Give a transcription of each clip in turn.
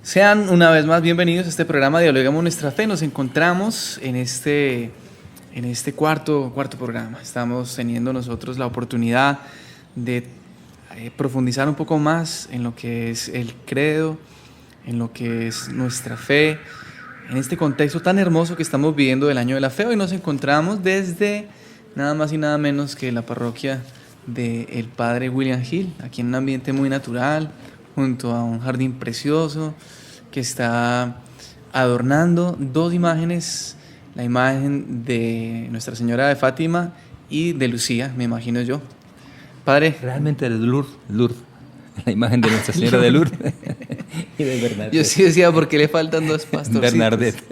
Sean una vez más bienvenidos a este programa Dialoguemos Nuestra Fe. Nos encontramos en este cuarto programa. Estamos teniendo nosotros la oportunidad de profundizar un poco más en lo que es el credo, en lo que es nuestra fe, en este contexto tan hermoso que estamos viviendo del Año de la Fe. Hoy nos encontramos desde nada más y nada menos que la parroquia del Padre William Hill, aquí en un ambiente muy natural, junto a un jardín precioso que está adornando dos imágenes, la imagen de Nuestra Señora de Fátima y de Lucía, me imagino yo. Padre. Realmente de Lourdes, la imagen de Nuestra Señora de Lourdes y de Bernadette. Yo sí decía, ¿por qué le faltan dos pastorcitos? Bernadette.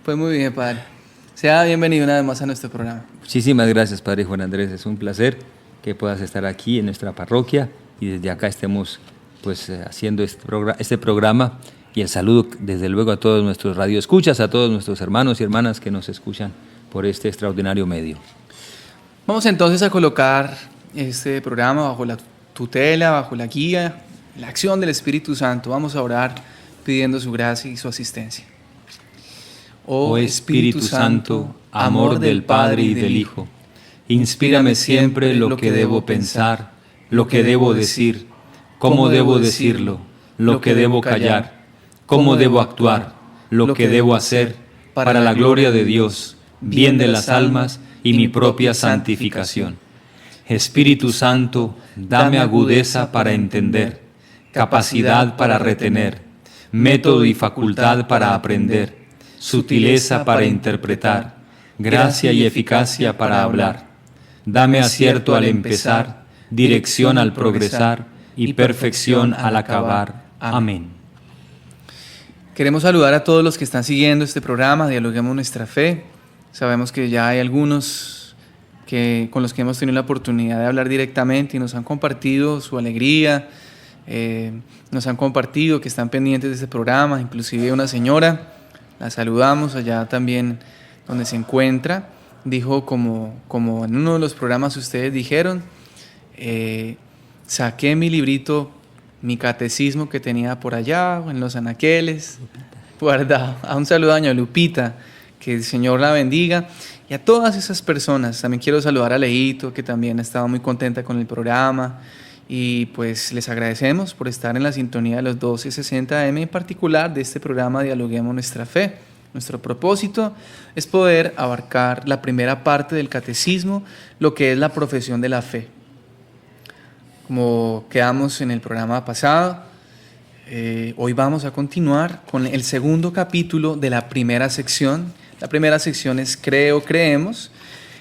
Pues muy bien, Padre. Sea bienvenido una vez más a nuestro programa. Muchísimas gracias, Padre Juan Andrés. Es un placer que puedas estar aquí en nuestra parroquia y desde acá estemos haciendo este programa, y el saludo desde luego a todos nuestros radioescuchas, a todos nuestros hermanos y hermanas que nos escuchan por este extraordinario medio. Vamos entonces a colocar este programa bajo la tutela, bajo la guía, la acción del Espíritu Santo. Vamos a orar pidiendo su gracia y su asistencia. Oh Espíritu Santo, amor del Padre y del Hijo, inspírame siempre lo que debo pensar, lo que debo decir, cómo debo decirlo, lo que debo callar, cómo debo actuar, lo que debo hacer, para la gloria de Dios, bien de las almas y mi propia santificación. Espíritu Santo, dame agudeza para entender, capacidad para retener, método y facultad para aprender, sutileza para interpretar, gracia y eficacia para hablar. Dame acierto al empezar, dirección al progresar y perfección al acabar. Amén. Queremos saludar a todos los que están siguiendo este programa, Dialoguemos Nuestra Fe. Sabemos que ya hay algunos con los que hemos tenido la oportunidad de hablar directamente y nos han compartido su alegría, nos han compartido que están pendientes de este programa, inclusive una señora, la saludamos allá también donde se encuentra, dijo como en uno de los programas ustedes dijeron, saqué mi librito, mi catecismo que tenía por allá en los anaqueles, guardado. A un saludo a doña Lupita, que el Señor la bendiga, y a todas esas personas. También quiero saludar a Leito, que también ha estado muy contenta con el programa, y pues les agradecemos por estar en la sintonía de los 1260 AM, en particular de este programa Dialoguemos Nuestra Fe. Nuestro propósito es poder abarcar la primera parte del catecismo, lo que es la profesión de la fe. Como quedamos en el programa pasado, hoy vamos a continuar con el segundo capítulo de la primera sección. La primera sección es Creo, Creemos,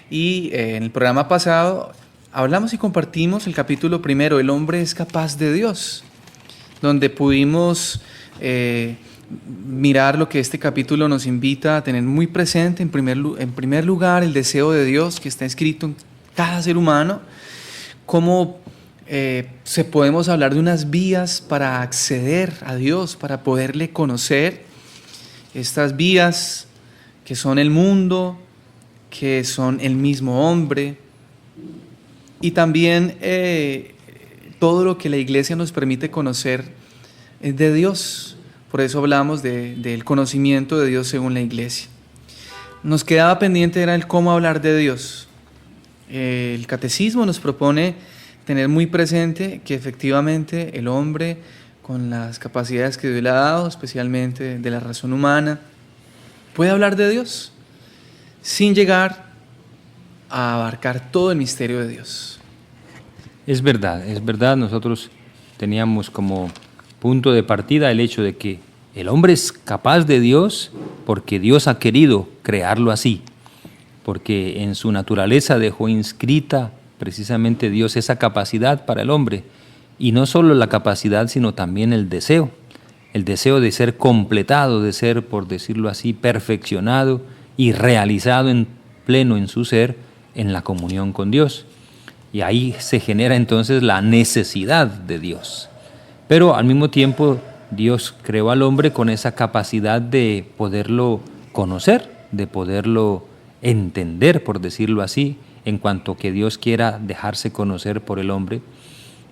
y en el programa pasado hablamos y compartimos el capítulo primero, El hombre es capaz de Dios, donde pudimos mirar lo que este capítulo nos invita a tener muy presente, en primer lugar, el deseo de Dios que está escrito en cada ser humano, cómo podemos hablar de unas vías para acceder a Dios, para poderle conocer. Estas vías que son el mundo, que son el mismo hombre, y también todo lo que la Iglesia nos permite conocer de Dios. Por eso hablamos del conocimiento de Dios según la Iglesia. Nos quedaba pendiente era el cómo hablar de Dios. El catecismo nos propone tener muy presente que efectivamente el hombre, con las capacidades que Dios le ha dado, especialmente de la razón humana, puede hablar de Dios sin llegar a abarcar todo el misterio de Dios. Es verdad, nosotros teníamos como punto de partida el hecho de que el hombre es capaz de Dios porque Dios ha querido crearlo así, porque en su naturaleza dejó inscrita precisamente Dios esa capacidad para el hombre, y no solo la capacidad, sino también el deseo de ser completado, de ser, por decirlo así, perfeccionado y realizado en pleno en su ser en la comunión con Dios. Y ahí se genera entonces la necesidad de Dios. Pero al mismo tiempo Dios creó al hombre con esa capacidad de poderlo conocer, de poderlo entender, por decirlo así, en cuanto que Dios quiera dejarse conocer por el hombre.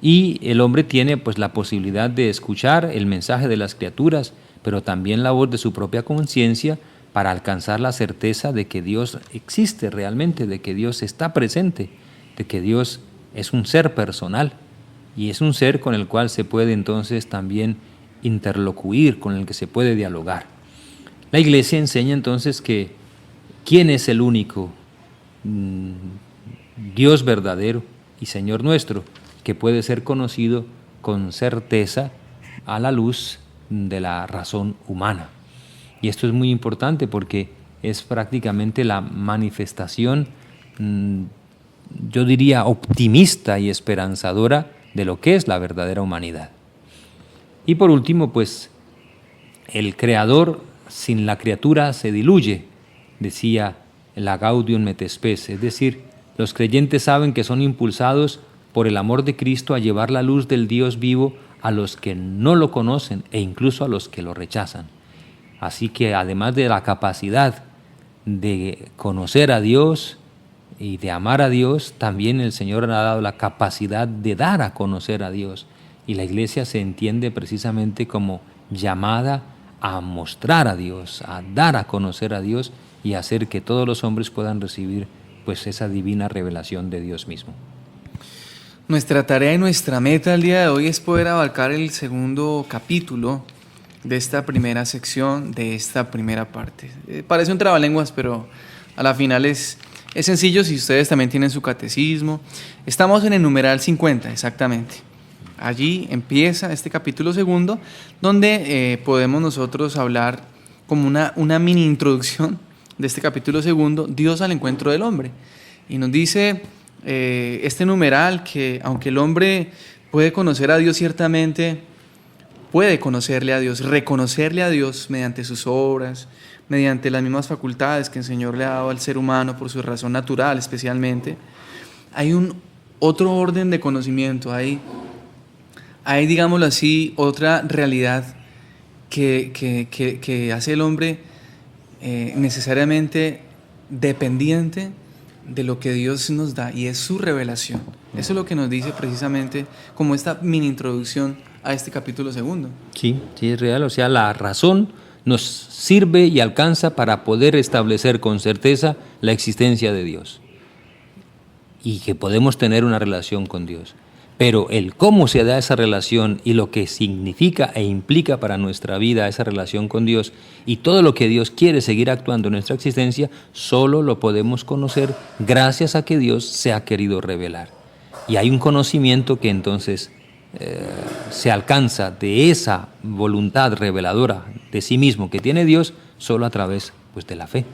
Y el hombre tiene pues la posibilidad de escuchar el mensaje de las criaturas, pero también la voz de su propia conciencia para alcanzar la certeza de que Dios existe realmente, de que Dios está presente, de que Dios es un ser personal y es un ser con el cual se puede entonces también interlocuir, con el que se puede dialogar. La Iglesia enseña entonces que ¿quién es el único Dios verdadero y Señor nuestro que puede ser conocido con certeza a la luz de la razón humana? Y esto es muy importante porque es prácticamente la manifestación, yo diría, optimista y esperanzadora de lo que es la verdadera humanidad. Y por último, pues, el Creador sin la criatura se diluye, decía la Gaudium et Spes, es decir, los creyentes saben que son impulsados por el amor de Cristo a llevar la luz del Dios vivo a los que no lo conocen e incluso a los que lo rechazan. Así que además de la capacidad de conocer a Dios y de amar a Dios, también el Señor ha dado la capacidad de dar a conocer a Dios. Y la Iglesia se entiende precisamente como llamada a mostrar a Dios, a dar a conocer a Dios y hacer que todos los hombres puedan recibir pues esa divina revelación de Dios mismo. Nuestra tarea y nuestra meta el día de hoy es poder abarcar el segundo capítulo de esta primera sección, de esta primera parte. Parece un trabalenguas, pero a la final es sencillo si ustedes también tienen su catecismo. Estamos en el numeral 50, exactamente. Allí empieza este capítulo segundo, donde podemos nosotros hablar como una mini introducción de este capítulo segundo, Dios al encuentro del hombre. Y nos dice este numeral que aunque el hombre puede conocer a Dios ciertamente, puede conocerle a Dios, reconocerle a Dios mediante sus obras, mediante las mismas facultades que el Señor le ha dado al ser humano por su razón natural especialmente. Hay un otro orden de conocimiento, hay digámoslo así, otra realidad que hace el hombre necesariamente dependiente de lo que Dios nos da, y es su revelación. Eso es lo que nos dice precisamente como esta mini introducción a este capítulo segundo. Sí, es real, o sea, la razón nos sirve y alcanza para poder establecer con certeza la existencia de Dios y que podemos tener una relación con Dios. Pero el cómo se da esa relación y lo que significa e implica para nuestra vida esa relación con Dios y todo lo que Dios quiere seguir actuando en nuestra existencia, solo lo podemos conocer gracias a que Dios se ha querido revelar. Y hay un conocimiento que entonces se alcanza de esa voluntad reveladora de sí mismo que tiene Dios solo a través pues, de la fe.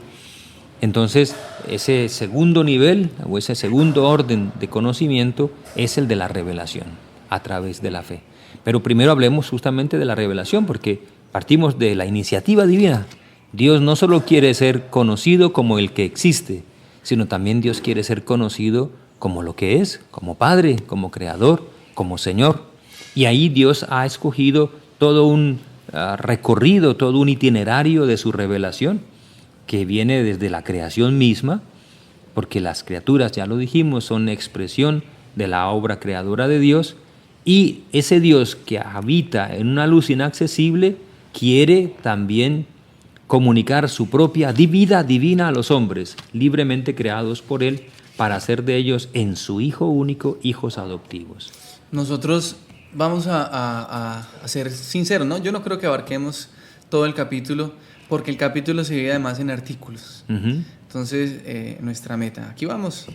Entonces, ese segundo nivel o ese segundo orden de conocimiento es el de la revelación a través de la fe. Pero primero hablemos justamente de la revelación, porque partimos de la iniciativa divina. Dios no solo quiere ser conocido como el que existe, sino también Dios quiere ser conocido como lo que es, como Padre, como Creador, como Señor. Y ahí Dios ha escogido todo un recorrido, todo un itinerario de su revelación, que viene desde la creación misma, porque las criaturas, ya lo dijimos, son expresión de la obra creadora de Dios, y ese Dios que habita en una luz inaccesible quiere también comunicar su propia vida divina a los hombres, libremente creados por Él, para hacer de ellos en su Hijo único hijos adoptivos. Nosotros vamos a ser sinceros, ¿no? Yo no creo que abarquemos todo el capítulo, porque el capítulo se divide además en artículos. Entonces, nuestra meta, aquí vamos.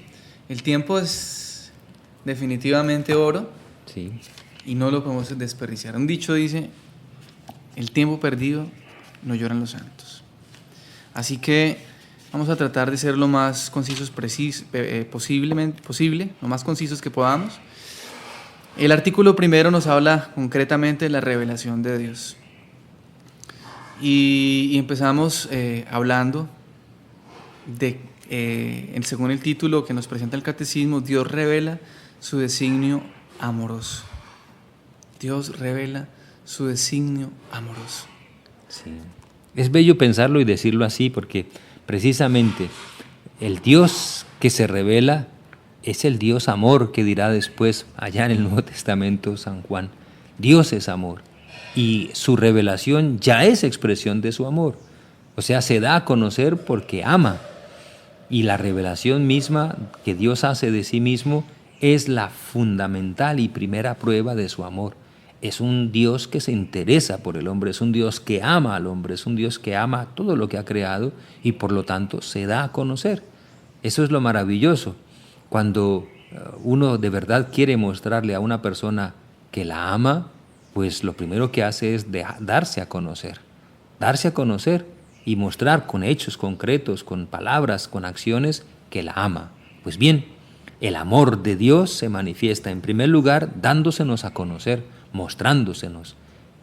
El tiempo es definitivamente oro, sí, y no lo podemos desperdiciar. Un dicho dice, el tiempo perdido no lloran los santos. Así que vamos a tratar de ser lo más concisos posible, lo más concisos que podamos. El artículo primero nos habla concretamente de la revelación de Dios. Y empezamos hablando de, según el título que nos presenta el Catecismo, Dios revela su designio amoroso. Dios revela su designio amoroso. Sí. Es bello pensarlo y decirlo así, porque precisamente el Dios que se revela es el Dios amor que dirá después, allá en el Nuevo Testamento, San Juan. Dios es amor y su revelación ya es expresión de su amor. O sea, se da a conocer porque ama. Y la revelación misma que Dios hace de sí mismo es la fundamental y primera prueba de su amor. Es un Dios que se interesa por el hombre, es un Dios que ama al hombre, es un Dios que ama todo lo que ha creado y por lo tanto se da a conocer. Eso es lo maravilloso. Cuando uno de verdad quiere mostrarle a una persona que la ama, pues lo primero que hace es darse a conocer y mostrar con hechos concretos, con palabras, con acciones que la ama. Pues bien, el amor de Dios se manifiesta en primer lugar dándosenos a conocer, mostrándosenos,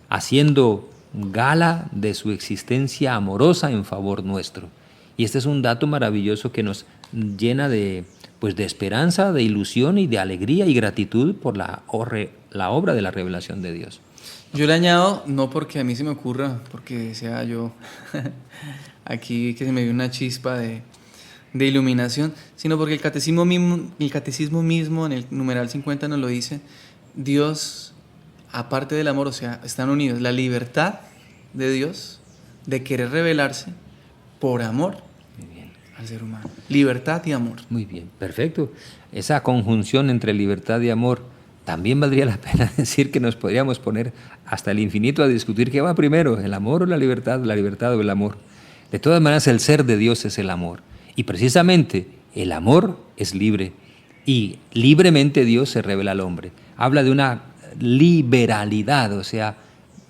haciendo gala de su existencia amorosa en favor nuestro. Y este es un dato maravilloso que nos llena de esperanza, de ilusión y de alegría y gratitud por la obra de la revelación de Dios. Yo le añado, no porque a mí se me ocurra, porque sea yo aquí que se me dio una chispa de iluminación, sino porque el catecismo mismo en el numeral 50 nos lo dice. Dios, aparte del amor, o sea, están unidos la libertad de Dios de querer revelarse por amor al ser humano. Libertad y amor. Muy bien, perfecto. Esa conjunción entre libertad y amor, también valdría la pena decir que nos podríamos poner hasta el infinito a discutir qué va primero, el amor o la libertad o el amor. De todas maneras, el ser de Dios es el amor. Y precisamente el amor es libre. Y libremente Dios se revela al hombre. Habla de una liberalidad, o sea,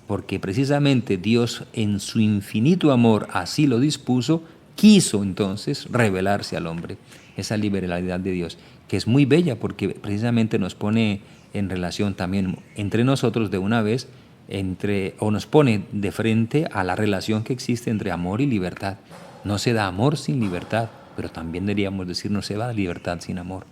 porque precisamente Dios en su infinito amor así lo dispuso, quiso entonces revelarse al hombre. Esa liberalidad de Dios, que es muy bella porque precisamente nos pone en relación también entre nosotros de una vez, o nos pone de frente a la relación que existe entre amor y libertad. No se da amor sin libertad, pero también deberíamos decir no se da libertad sin amor.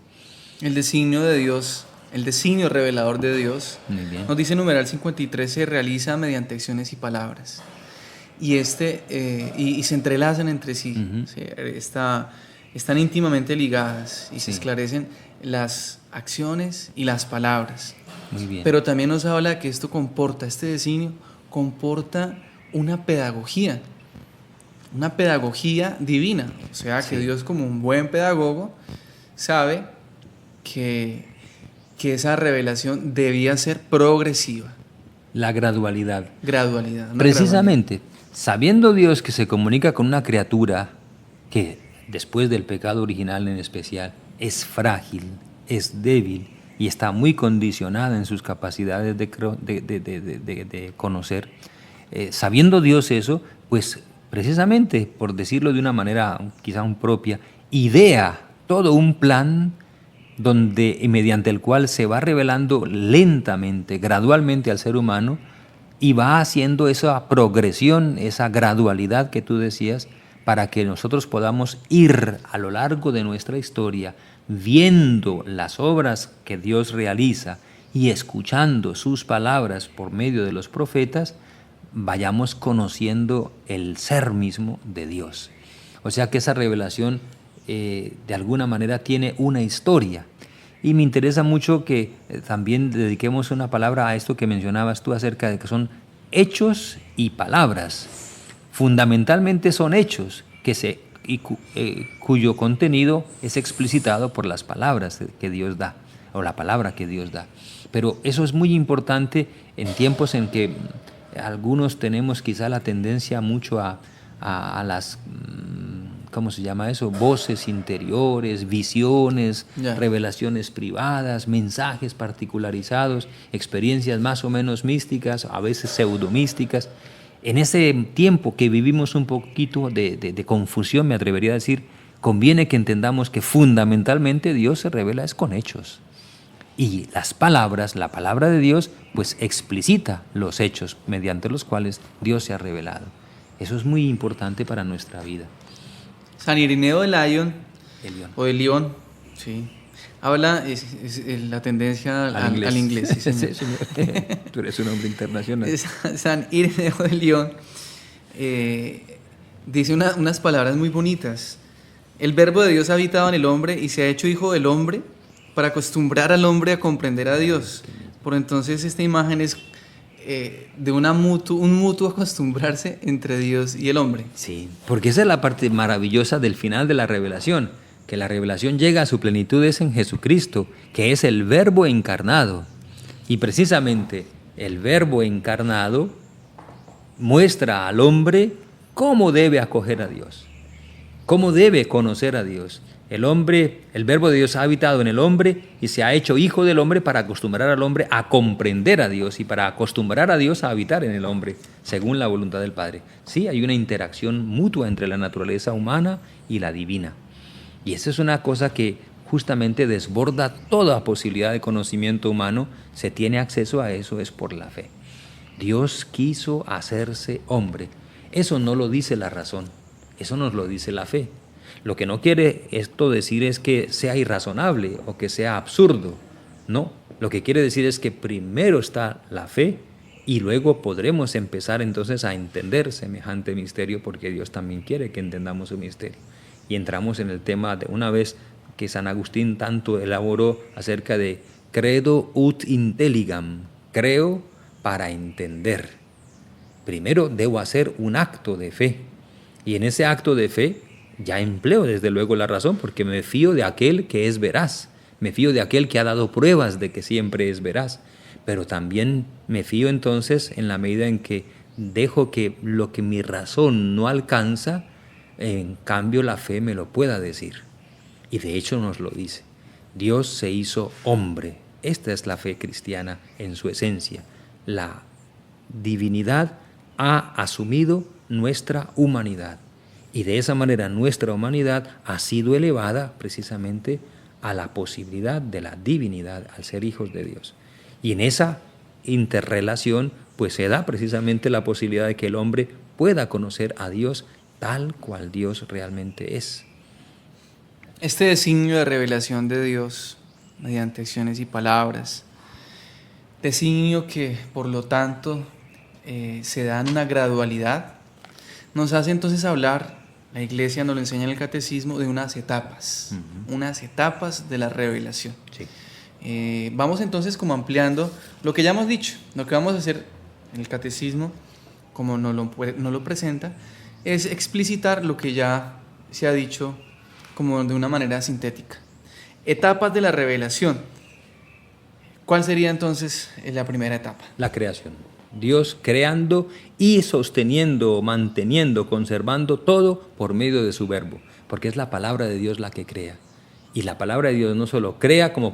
El designio de Dios, el designio revelador de Dios, nos dice en numeral 53, se realiza mediante acciones y palabras. Y y se entrelazan entre sí, están íntimamente ligadas y se esclarecen las acciones y las palabras. Muy bien. Pero también nos habla que este designio comporta una pedagogía divina, o sea que Dios, como un buen pedagogo, sabe que esa revelación debía ser progresiva. La gradualidad. Precisamente, sabiendo Dios que se comunica con una criatura que, después del pecado original en especial, es frágil, es débil y está muy condicionada en sus capacidades de conocer, sabiendo Dios eso, pues precisamente, por decirlo de una manera quizá impropia, idea todo un plan mediante el cual se va revelando lentamente, gradualmente al ser humano y va haciendo esa progresión, esa gradualidad que tú decías, para que nosotros podamos ir a lo largo de nuestra historia viendo las obras que Dios realiza y escuchando sus palabras por medio de los profetas, vayamos conociendo el ser mismo de Dios. O sea que esa revelación de alguna manera tiene una historia. Y me interesa mucho que también dediquemos una palabra a esto que mencionabas tú acerca de que son hechos y palabras. Fundamentalmente son hechos cuyo contenido es explicitado por las palabras que Dios da, o la palabra que Dios da. Pero eso es muy importante en tiempos en que algunos tenemos quizá la tendencia mucho a las, ¿cómo se llama eso? Voces interiores, visiones, revelaciones privadas, mensajes particularizados, experiencias más o menos místicas, a veces pseudomísticas. En ese tiempo que vivimos un poquito de confusión, me atrevería a decir, conviene que entendamos que fundamentalmente Dios se revela es con hechos. Y las palabras, la palabra de Dios, pues explicita los hechos mediante los cuales Dios se ha revelado. Eso es muy importante para nuestra vida. San Irineo de León, sí, habla, es la tendencia al inglés. Sí, sí, señor. Tú eres un hombre internacional. San Irineo de León dice unas palabras muy bonitas. El verbo de Dios ha habitado en el hombre y se ha hecho hijo del hombre para acostumbrar al hombre a comprender a Dios. Por entonces esta imagen es de un mutuo acostumbrarse entre Dios y el hombre. Sí, porque esa es la parte maravillosa del final de la revelación, que la revelación llega a su plenitud es en Jesucristo, que es el Verbo encarnado. Y precisamente el Verbo encarnado muestra al hombre cómo debe acoger a Dios, cómo debe conocer a Dios. El hombre, el Verbo de Dios ha habitado en el hombre y se ha hecho hijo del hombre para acostumbrar al hombre a comprender a Dios y para acostumbrar a Dios a habitar en el hombre, según la voluntad del Padre. Sí, hay una interacción mutua entre la naturaleza humana y la divina. Y esa es una cosa que justamente desborda toda posibilidad de conocimiento humano. Se tiene acceso a eso es por la fe. Dios quiso hacerse hombre. Eso no lo dice la razón, eso nos lo dice la fe. Lo que no quiere esto decir es que sea irrazonable o que sea absurdo. No, lo que quiere decir es que primero está la fe y luego podremos empezar entonces a entender semejante misterio, porque Dios también quiere que entendamos su misterio. Y entramos en el tema de una vez que San Agustín tanto elaboró acerca de credo ut intelligam, creo para entender. Primero debo hacer un acto de fe y en ese acto de fe ya empleo desde luego la razón, porque me fío de aquel que es veraz, me fío de aquel que ha dado pruebas de que siempre es veraz, pero también me fío entonces en la medida en que dejo que lo que mi razón no alcanza, en cambio la fe me lo pueda decir. Y de hecho nos lo dice, Dios se hizo hombre. Esta es la fe cristiana en su esencia. La divinidad ha asumido nuestra humanidad. Y de esa manera nuestra humanidad ha sido elevada precisamente a la posibilidad de la divinidad, al ser hijos de Dios. Y en esa interrelación pues se da precisamente la posibilidad de que el hombre pueda conocer a Dios tal cual Dios realmente es. Este designio de revelación de Dios mediante acciones y palabras, designio que por lo tanto se da en una gradualidad, nos hace entonces hablar. La Iglesia nos lo enseña en el Catecismo de unas etapas, unas etapas de la revelación. Sí. Vamos entonces como ampliando lo que ya hemos dicho. Lo que vamos a hacer en el Catecismo, como nos lo presenta, es explicitar lo que ya se ha dicho como de una manera sintética. Etapas de la revelación. ¿Cuál sería entonces la primera etapa? La creación. Dios creando y sosteniendo, manteniendo, conservando todo por medio de su verbo, porque es la palabra de Dios la que crea. Y la palabra de Dios no solo crea como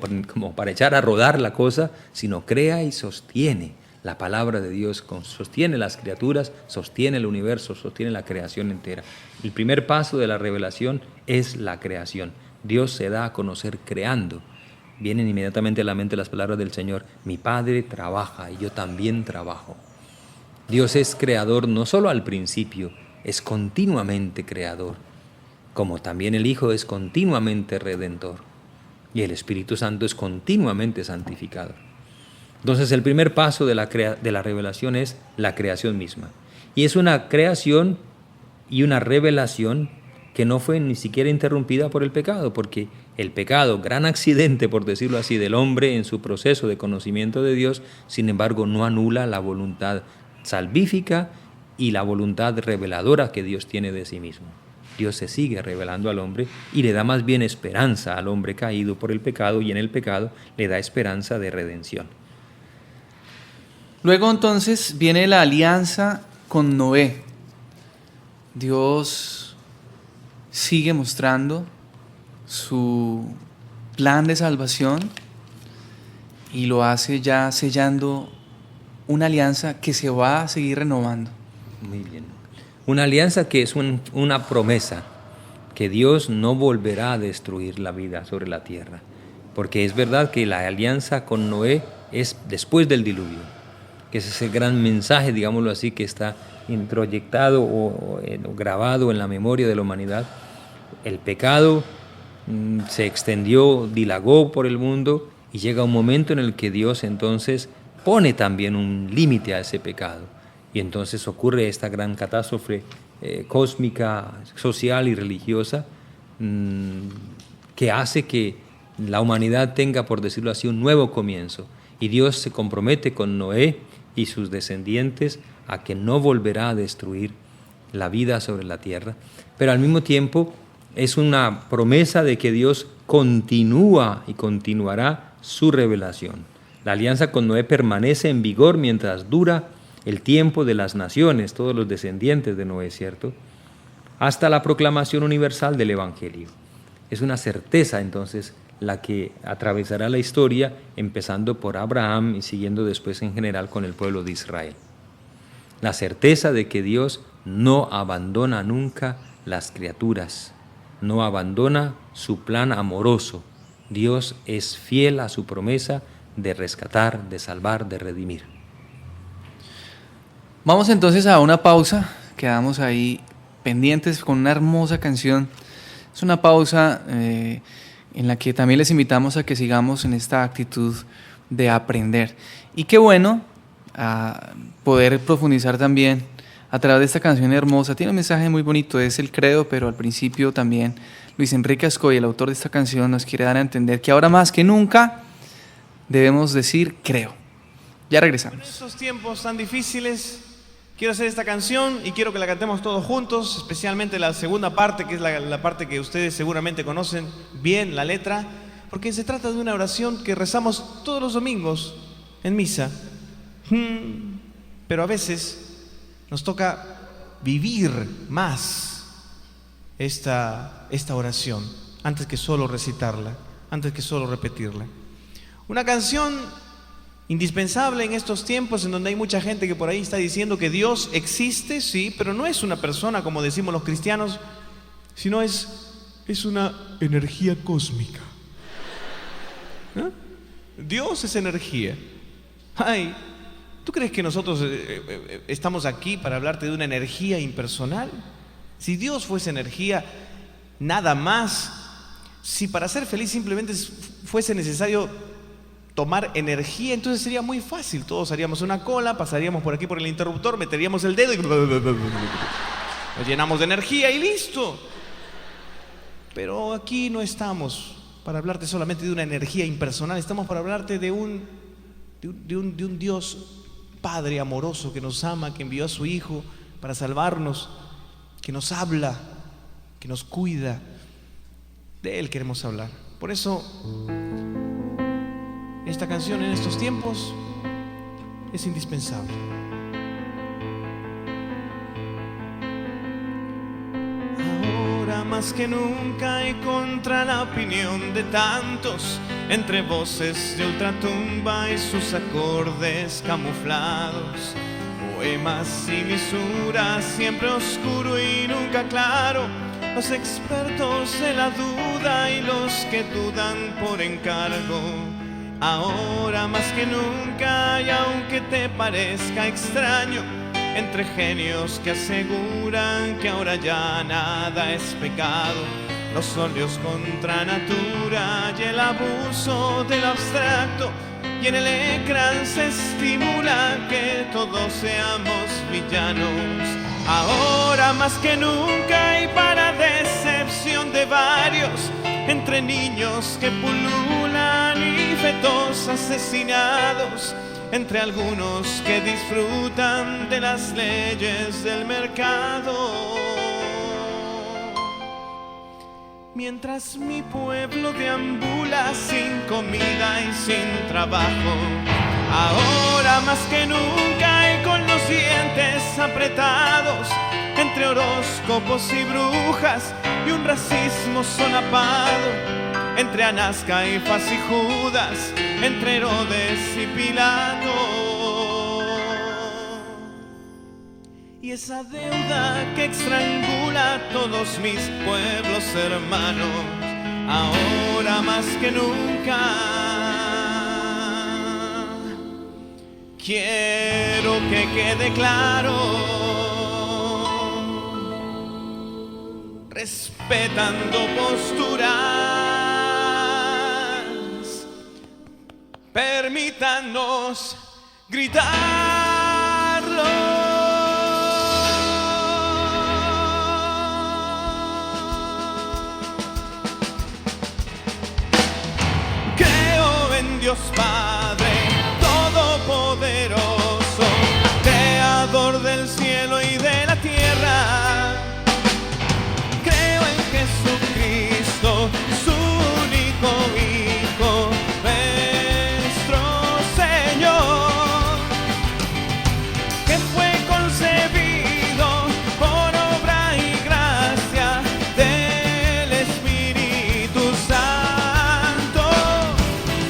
para echar a rodar la cosa, sino crea y sostiene. La palabra de Dios sostiene las criaturas, sostiene el universo, sostiene la creación entera. El primer paso de la revelación es la creación. Dios se da a conocer creando. Vienen inmediatamente a la mente las palabras del Señor: mi Padre trabaja y yo también trabajo. Dios es creador no solo al principio, es continuamente creador, como también el Hijo es continuamente redentor y el Espíritu Santo es continuamente santificador. Entonces el primer paso de la revelación es la creación misma. Y es una creación y una revelación que no fue ni siquiera interrumpida por el pecado, porque el pecado, gran accidente por decirlo así, del hombre en su proceso de conocimiento de Dios, sin embargo no anula la voluntad salvífica y la voluntad reveladora que Dios tiene de sí mismo. Dios se sigue revelando al hombre y le da más bien esperanza al hombre caído por el pecado, y en el pecado le da esperanza de redención. Luego entonces viene la alianza con Noé. Dios sigue mostrando su plan de salvación y lo hace ya sellando una alianza que se va a seguir renovando. Muy bien. Una alianza que es una promesa, que Dios no volverá a destruir la vida sobre la tierra, porque es verdad que la alianza con Noé es después del diluvio, que ese es el gran mensaje, digámoslo así, que está introyectado o grabado en la memoria de la humanidad. El pecado se extendió, dilagó por el mundo, y llega un momento en el que Dios entonces pone también un límite a ese pecado, y entonces ocurre esta gran catástrofe cósmica, social y religiosa, que hace que la humanidad tenga, por decirlo así, un nuevo comienzo. Y Dios se compromete con Noé y sus descendientes a que no volverá a destruir la vida sobre la tierra, pero al mismo tiempo es una promesa de que Dios continúa y continuará su revelación. La alianza con Noé permanece en vigor mientras dura el tiempo de las naciones, todos los descendientes de Noé, ¿cierto?, hasta la proclamación universal del Evangelio. Es una certeza entonces la que atravesará la historia, empezando por Abraham y siguiendo después en general con el pueblo de Israel. La certeza de que Dios no abandona nunca las criaturas, no abandona su plan amoroso. Dios es fiel a su promesa de rescatar, de salvar, de redimir. Vamos entonces a una pausa, quedamos ahí pendientes con una hermosa canción. Es una pausa en la que también les invitamos a que sigamos en esta actitud de aprender. Y qué bueno poder profundizar también a través de esta canción hermosa. Tiene un mensaje muy bonito, es el credo, pero al principio también Luis Enrique Ascoy, el autor de esta canción, nos quiere dar a entender que ahora más que nunca debemos decir creo. Ya regresamos. En estos tiempos tan difíciles, quiero hacer esta canción y quiero que la cantemos todos juntos, especialmente la segunda parte, que es la parte que ustedes seguramente conocen bien, la letra, porque se trata de una oración que rezamos todos los domingos en misa. Pero a veces nos toca vivir más esta oración, antes que solo recitarla, antes que solo repetirla. Una canción indispensable en estos tiempos en donde hay mucha gente que por ahí está diciendo que Dios existe, sí, pero no es una persona como decimos los cristianos, sino es una energía cósmica. ¿Eh? Dios es energía. Ay, ¿tú crees que nosotros estamos aquí para hablarte de una energía impersonal? Si Dios fuese energía, nada más. Si para ser feliz simplemente fuese necesario tomar energía, entonces sería muy fácil. Todos haríamos una cola, pasaríamos por aquí por el interruptor, meteríamos el dedo y nos llenamos de energía y listo. Pero aquí no estamos para hablarte solamente de una energía impersonal, estamos para hablarte de un Dios Padre amoroso que nos ama, que envió a su Hijo para salvarnos, que nos habla, que nos cuida. De Él queremos hablar. Por eso esta canción en estos tiempos es indispensable. Ahora más que nunca y contra la opinión de tantos, entre voces de ultratumba y sus acordes camuflados, poemas y lisuras, siempre oscuro y nunca claro, los expertos de la duda y los que dudan por encargo. Ahora más que nunca, y aunque te parezca extraño, entre genios que aseguran que ahora ya nada es pecado, los óleos contra natura y el abuso del abstracto, y en el ecrán se estimula que todos seamos villanos. Ahora más que nunca y para decepción de varios, entre niños que pululan y fetos asesinados, entre algunos que disfrutan de las leyes del mercado. Mientras mi pueblo deambula sin comida y sin trabajo, ahora más que nunca y con los dientes apretados, entre horóscopos y brujas y un racismo solapado, entre Anás, Caifás y Judas, entre Herodes y Pilato. Y esa deuda que estrangula a todos mis pueblos hermanos, ahora más que nunca quiero que quede claro, respetando posturas, permítanos gritarlo. Dios Padre Todopoderoso, Creador del cielo y de la tierra. Creo en Jesucristo, su único Hijo, nuestro Señor, que fue concebido por obra y gracia del Espíritu Santo,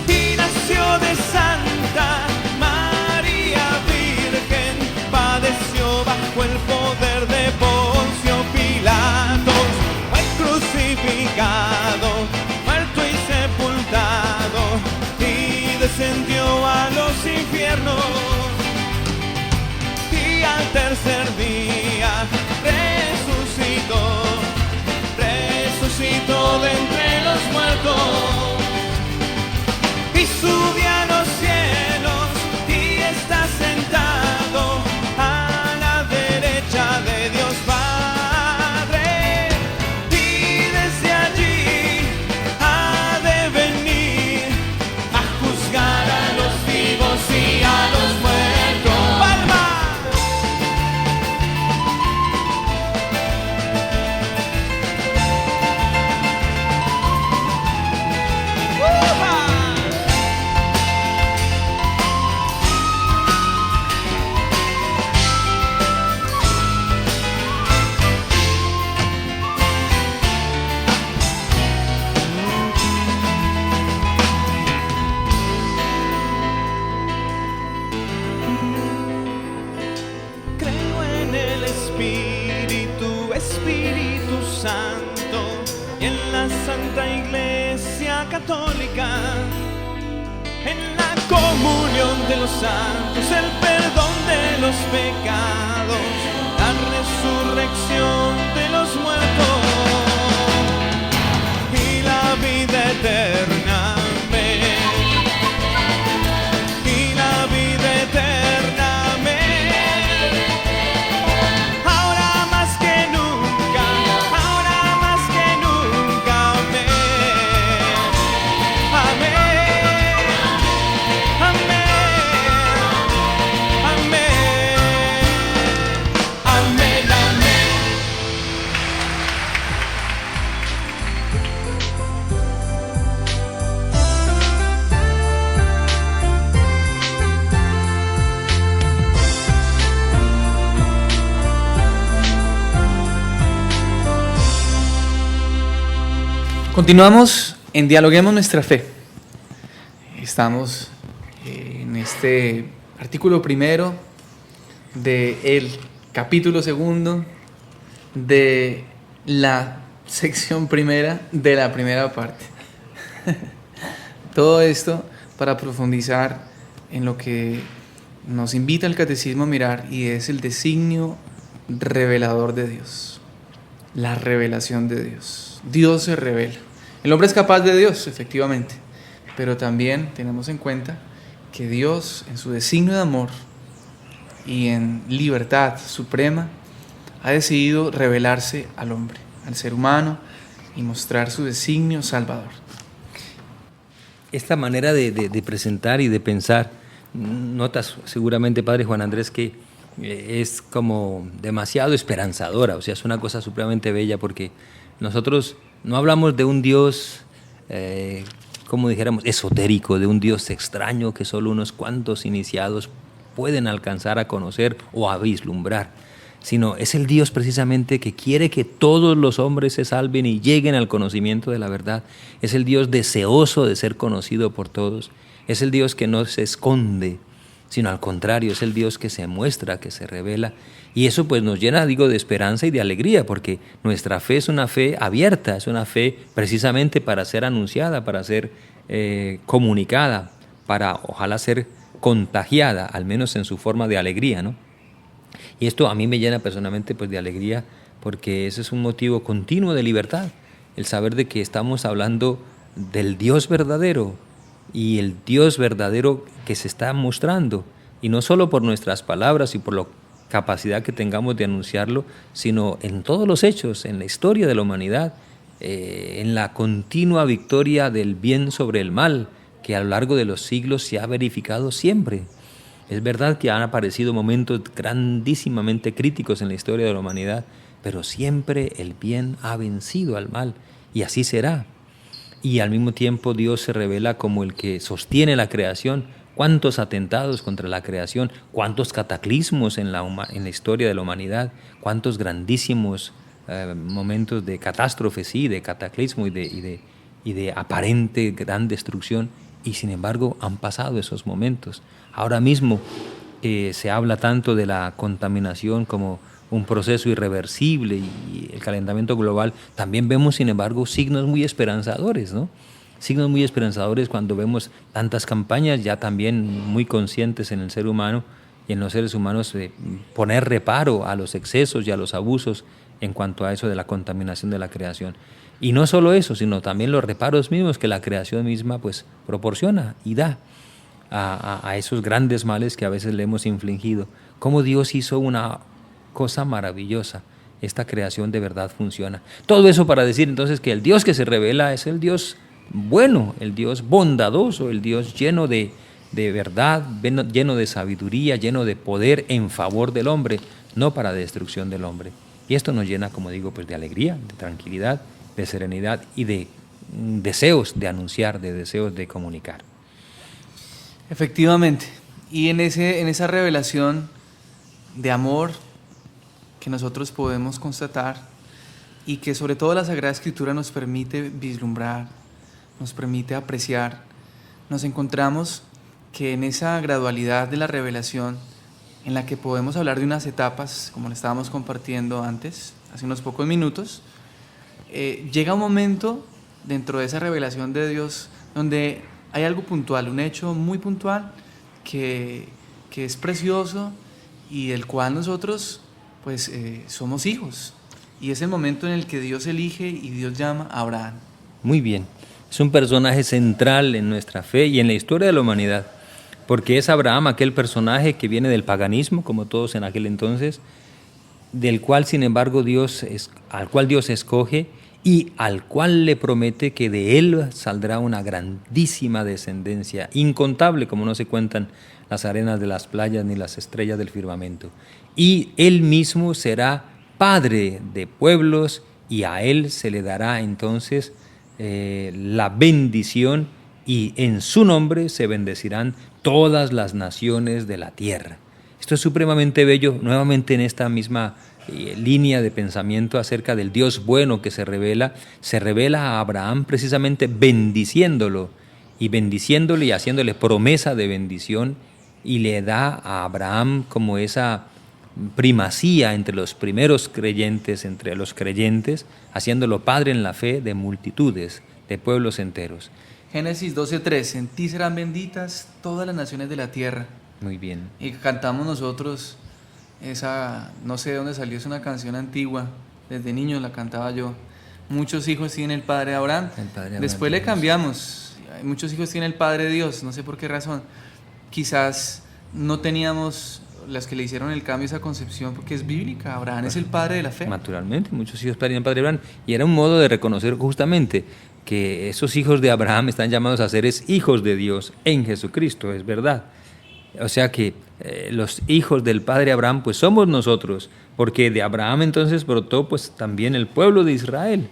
y nació de Santa María Virgen, padeció bajo el poder de Poncio Pilatos, fue crucificado, muerto y sepultado, y descendió a los infiernos, y al tercer día resucitó de entre los muertos, y subió a los cielos y está sentado a la derecha de Dios Padre, y desde allí ha de venir a juzgar a los vivos y a los muertos. ¡Palmas! Creo en el Espíritu Santo, y en la Santa Iglesia Católica, en la comunión de los santos, el perdón de los pecados, la resurrección de los muertos y la vida eterna. Amén. Y la vida eterna. Amén. Ahora más que nunca, ahora más que nunca. Amén. Amén. Amén. Amén. Amén. Amén. Continuamos en Dialoguemos Nuestra Fe. Estamos en este artículo primero del capítulo segundo de la sección primera de la primera parte. Todo esto para profundizar en lo que nos invita el catecismo a mirar, y es el designio revelador de Dios. La revelación de Dios. Dios se revela. El hombre es capaz de Dios, efectivamente, pero también tenemos en cuenta que Dios, en su designio de amor y en libertad suprema, ha decidido revelarse al hombre, al ser humano, y mostrar su designio salvador. Esta manera de presentar y de pensar, notas seguramente, Padre Juan Andrés, que es como demasiado esperanzadora. O sea, es una cosa supremamente bella, porque nosotros no hablamos de un Dios, como dijéramos, esotérico, de un Dios extraño que solo unos cuantos iniciados pueden alcanzar a conocer o a vislumbrar, sino es el Dios precisamente que quiere que todos los hombres se salven y lleguen al conocimiento de la verdad. Es el Dios deseoso de ser conocido por todos. Es el Dios que no se esconde, sino al contrario, es el Dios que se muestra, que se revela. Y eso pues nos llena, digo, de esperanza y de alegría, porque nuestra fe es una fe abierta, es una fe precisamente para ser anunciada, para ser comunicada, para ojalá ser contagiada, al menos en su forma de alegría, ¿no? Y esto a mí me llena personalmente pues de alegría, porque ese es un motivo continuo de libertad, el saber de que estamos hablando del Dios verdadero, y el Dios verdadero que se está mostrando, y no solo por nuestras palabras y por la capacidad que tengamos de anunciarlo, sino en todos los hechos, en la historia de la humanidad, en la continua victoria del bien sobre el mal, que a lo largo de los siglos se ha verificado siempre. Es verdad que han aparecido momentos grandísimamente críticos en la historia de la humanidad, pero siempre el bien ha vencido al mal, y así será. Y al mismo tiempo Dios se revela como el que sostiene la creación. Cuántos atentados contra la creación, cuántos cataclismos en la historia de la humanidad, cuántos grandísimos momentos de catástrofe, sí, de cataclismo y de aparente gran destrucción, y sin embargo han pasado esos momentos. Ahora mismo se habla tanto de la contaminación como un proceso irreversible y el calentamiento global. También vemos, sin embargo, signos muy esperanzadores, ¿no? Signos muy esperanzadores cuando vemos tantas campañas ya también muy conscientes en el ser humano y en los seres humanos de poner reparo a los excesos y a los abusos en cuanto a eso de la contaminación de la creación. Y no solo eso, sino también los reparos mismos que la creación misma pues proporciona y da a esos grandes males que a veces le hemos infligido. Cómo Dios hizo una cosa maravillosa. Esta creación de verdad funciona. Todo eso para decir entonces que el Dios que se revela es el Dios bueno, el Dios bondadoso, el Dios lleno de verdad, lleno de sabiduría, lleno de poder en favor del hombre, no para destrucción del hombre. Y esto nos llena, como digo, pues de alegría, de tranquilidad, de serenidad y de deseos de anunciar, de deseos de comunicar. Efectivamente. Y en esa revelación de amor que nosotros podemos constatar y que sobre todo la Sagrada Escritura nos permite vislumbrar, nos permite apreciar, nos encontramos que en esa gradualidad de la revelación, en la que podemos hablar de unas etapas, como le estábamos compartiendo antes, hace unos pocos minutos, llega un momento dentro de esa revelación de Dios donde hay algo puntual, un hecho muy puntual que es precioso y del cual nosotros pues somos hijos. Y es el momento en el que Dios elige y Dios llama a Abraham. Muy bien. Es un personaje central en nuestra fe y en la historia de la humanidad, porque es Abraham aquel personaje que viene del paganismo, como todos en aquel entonces, del cual sin embargo al cual Dios escoge y al cual le promete que de él saldrá una grandísima descendencia, incontable como no se cuentan las arenas de las playas ni las estrellas del firmamento. Y él mismo será padre de pueblos y a él se le dará entonces la bendición y en su nombre se bendecirán todas las naciones de la tierra. Esto es supremamente bello, nuevamente en esta misma línea de pensamiento acerca del Dios bueno que se revela a Abraham precisamente bendiciéndolo y haciéndole promesa de bendición, y le da a Abraham como esa primacía entre los primeros creyentes, entre los creyentes, haciéndolo padre en la fe de multitudes, de pueblos enteros. Génesis 12:3, en ti serán benditas todas las naciones de la tierra. Muy bien. Y cantamos nosotros esa, no sé de dónde salió, es una canción antigua, desde niño la cantaba yo. Muchos hijos tiene el Padre Abraham. Después le cambiamos, muchos hijos tiene el Padre Dios, no sé por qué razón. Quizás no teníamos las que le hicieron el cambio esa concepción porque es bíblica. Abraham es el padre de la fe. Naturalmente, muchos hijos tienen el Padre Abraham, y era un modo de reconocer justamente que esos hijos de Abraham están llamados a ser hijos de Dios en Jesucristo, es verdad. O sea que los hijos del Padre Abraham pues somos nosotros, porque de Abraham entonces brotó pues también el pueblo de Israel,